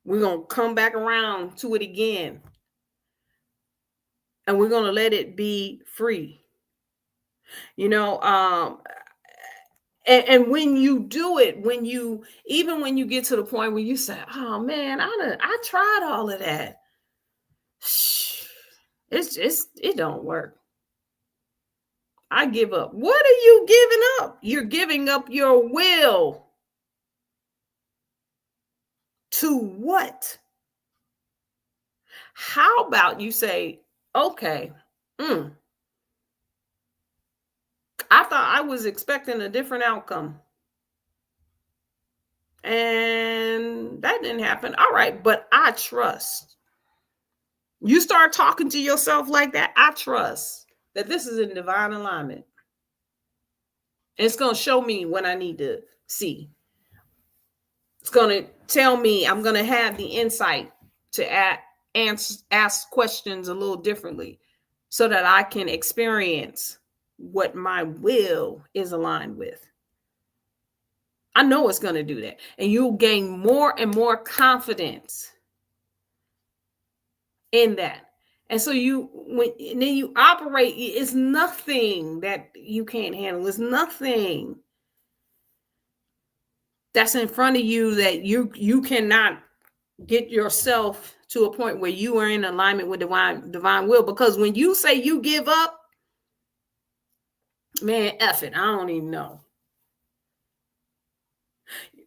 We're going to come back around to it again. And we're going to let it be free. You know, and when you do it, even when you get to the point where you say, oh man, I tried all of that. It don't work. I give up. What are you giving up? You're giving up your will. To what? How about you say, okay, I thought I was expecting a different outcome, and that didn't happen. All right, but I trust. You start talking to yourself like that. I trust that this is in divine alignment. It's going to show me what I need to see. It's going to tell me, I'm going to have the insight to ask questions a little differently so that I can experience what my will is aligned with. I know it's going to do that. And you'll gain more and more confidence in that. And so then you operate, it's nothing that you can't handle. It's nothing that's in front of you that you cannot get yourself to a point where you are in alignment with divine will. Because when you say you give up, man, F it, I don't even know.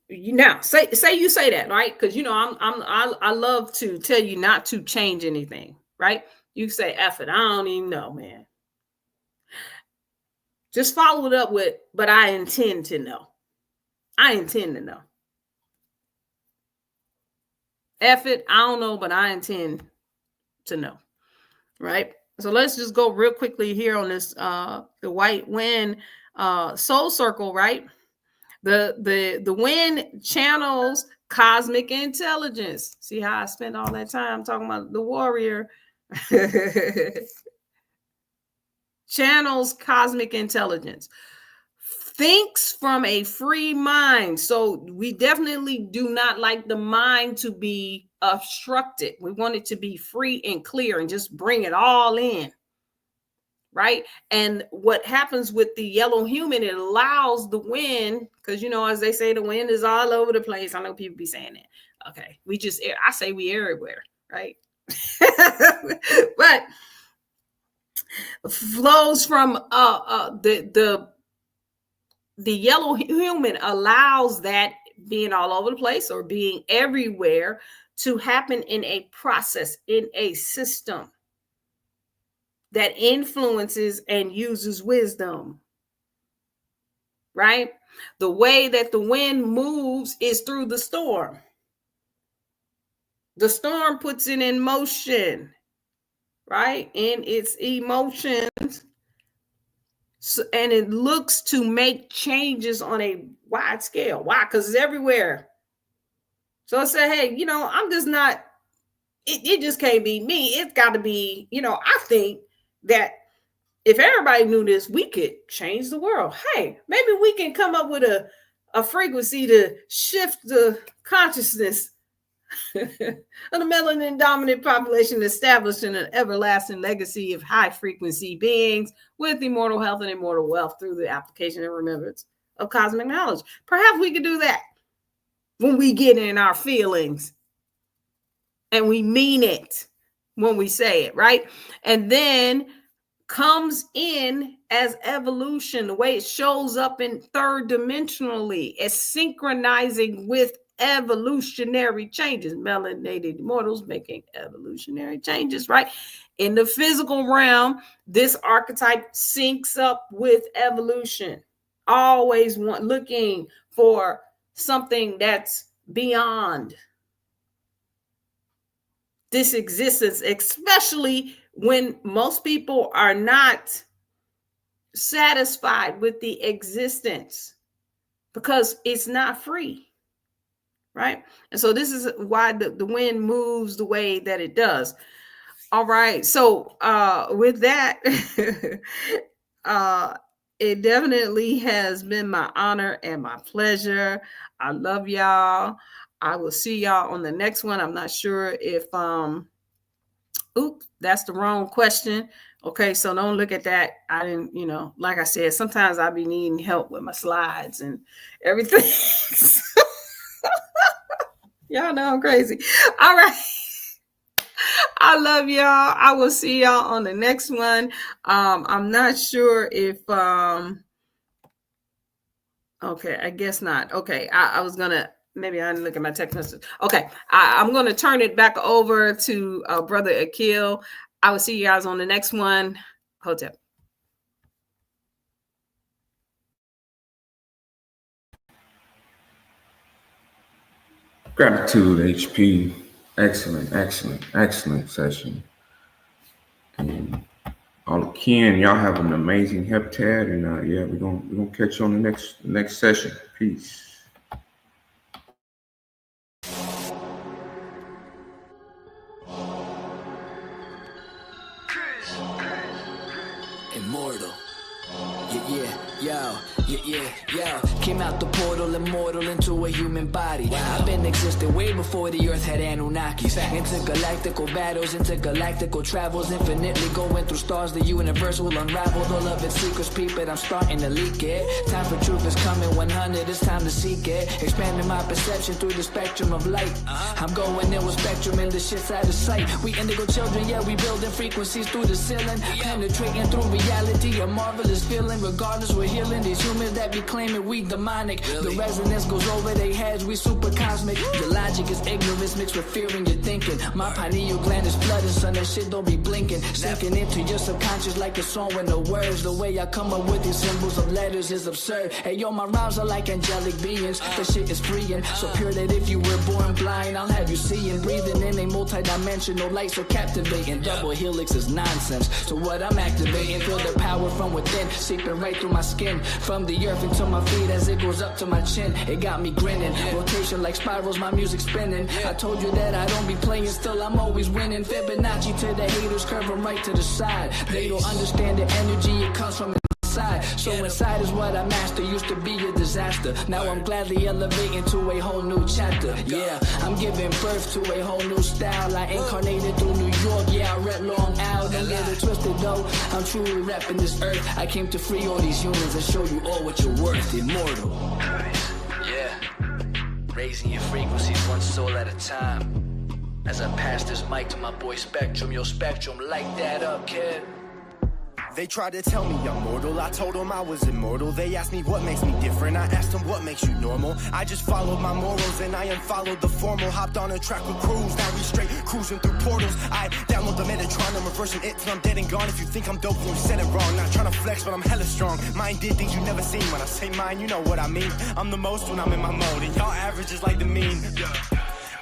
Now, say you say that, right? Because I love to tell you not to change anything, right? You say, F it, I don't even know, man. Just follow it up with, but I intend to know. I intend to know. F it, I don't know, but I intend to know, right? So let's just go real quickly here on this, the white wind soul circle, right? The wind channels cosmic intelligence. See how I spent all that time talking about the warrior? Channels cosmic intelligence. Thinks from a free mind. So we definitely do not like the mind to be obstructed. We want it to be free and clear and just bring it all in. Right. And what happens with the yellow human, it allows the wind, because, as they say, the wind is all over the place. I know people be saying that. Okay. I say we everywhere. Right. But flows from the yellow human allows that being all over the place or being everywhere to happen in a process, in a system that influences and uses wisdom, right? The way that the wind moves is through the storm. The storm puts it in motion, right? In its emotions. So, and it looks to make changes on a wide scale. Why? Because it's everywhere. So I said, hey, I'm just not, it just can't be me. It's got to be, I think that if everybody knew this, we could change the world. Hey, maybe we can come up with a frequency to shift the consciousness of the melanin dominant population, establishing an everlasting legacy of high frequency beings with immortal health and immortal wealth through the application and remembrance of cosmic knowledge. Perhaps we could do that when we get in our feelings and we mean it when we say it, right? And then comes in as evolution, the way it shows up in third dimensionally, as synchronizing with evolutionary changes. Melanated immortals making evolutionary changes, right? In the physical realm, this archetype syncs up with evolution. Always looking for something that's beyond this existence, especially when most people are not satisfied with the existence because it's not free. Right. And so this is why the wind moves the way that it does. All right. So with that, it definitely has been my honor and my pleasure. I love y'all. I will see y'all on the next one. I'm not sure if oops, that's the wrong question. Okay, so don't look at that. I didn't, like I said, sometimes I be needing help with my slides and everything. Y'all know I'm crazy. All right. I love y'all. I will see y'all on the next one. I'm not sure if okay, I guess not. Okay, I was gonna Maybe I didn't look at my text message. Okay, I'm going to turn it back over to Brother Akil. I will see you guys on the next one. Hotep. Gratitude, HP. Excellent session. And all Ken, y'all have an amazing heptad, and yeah, we're gonna catch you on the next session. Peace. Immortal. Yeah. Came out the portal, immortal into a human body. I've been existing way before the earth had Anunnakis. Intergalactical battles, intergalactical travels, infinitely going through stars. The universe will unravel all of its secrets. Peep it, I'm starting to leak it. Time for truth is coming 100, it's time to seek it. Expanding my perception through the spectrum of light. I'm going in with spectrum and the shit's out of sight. We indigo children, yeah, we building frequencies through the ceiling. Penetrating through reality, a marvelous feeling. Regardless, we're healing these humans that be claiming we demonic. The resonance goes over their heads, we super cosmic. The logic is ignorance mixed with fear in your thinking. My pineal gland is flooded, son, that shit don't be blinking. Sinking into your subconscious like a song with no words. The way I come up with these symbols of letters is absurd. Hey yo, my rhymes are like angelic beings. The shit is freeing, so pure that if you were born blind, I'll have you seeing. Breathing in a multi-dimensional light so captivating. Double helix is nonsense, so what I'm activating, feel the power from within, seeping right through my skin. From the earth into my feet as it goes up to my chin. It got me grinning, rotation like spirals, my music spinning. I told you that I don't be playing, still I'm always winning. Fibonacci to the haters, curving right to the side. They don't understand the energy, it comes from inside. So inside is what I master, used to be a disaster. Now I'm gladly elevating to a whole new chapter. Yeah, I'm giving birth to a whole new style. I incarnated through New York, yeah, I read Long Island. Don't get it twisted though, I'm truly repping this earth. I came to free all these humans and show you all what you're worth. Immortal. Yeah, raising your frequencies one soul at a time. As I pass this mic to my boy Spectrum, yo Spectrum, light that up, kid. They tried to tell me I'm mortal, I told them I was immortal. They asked me what makes me different, I asked them what makes you normal. I just followed my morals and I unfollowed the formal. Hopped on a track with cruise, now we straight cruising through portals. I download the Metatron, I'm reversing it till I'm dead and gone. If you think I'm dope, you said it wrong. Not trying to flex, but I'm hella strong. Mine did things you never seen. When I say mine, you know what I mean. I'm the most when I'm in my mode, and y'all average is like the mean.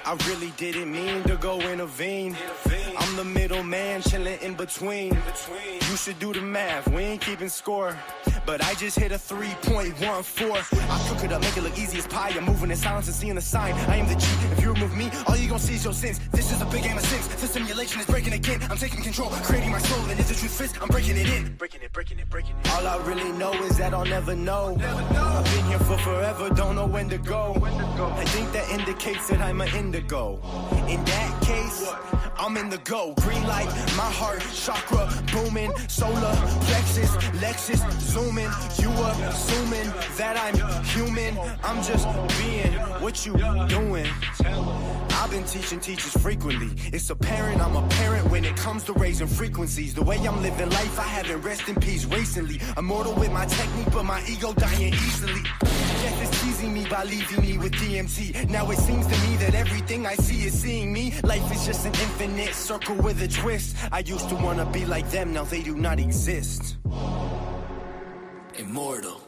I really didn't mean to go intervene. I'm the middleman, chilling in between. You should do the math, we ain't keeping score. But I just hit a 3.14. I cook it up, make it look easy as pie. I'm moving in silence and seeing the sign. I am the G, if you remove me, all you gon' see is your sins. This is a big game of six, the simulation is breaking again. I'm taking control, creating my soul, and if the truth fits, I'm breaking it in. Breaking it. All I really know is that I'll never know. I've been here for forever, don't know when to go. I think that indicates that I'm an indigo. In that case, I'm in the go. Green light, my heart, chakra booming. Solar plexus, Lexus zooming. You assuming that I'm human. I'm just being what you doing. I've been teaching teachers frequently. It's apparent I'm a parent when it comes to raising frequencies. The way I'm living life, I haven't rest in peace recently. Immortal with my technique, but my ego dying easily. Death is teasing me by leaving me with DMT. Now it seems to me that everything I see is seeing me. Life is just an infinite circle with a twist. I used to want to be like them, now they do not exist. Immortal.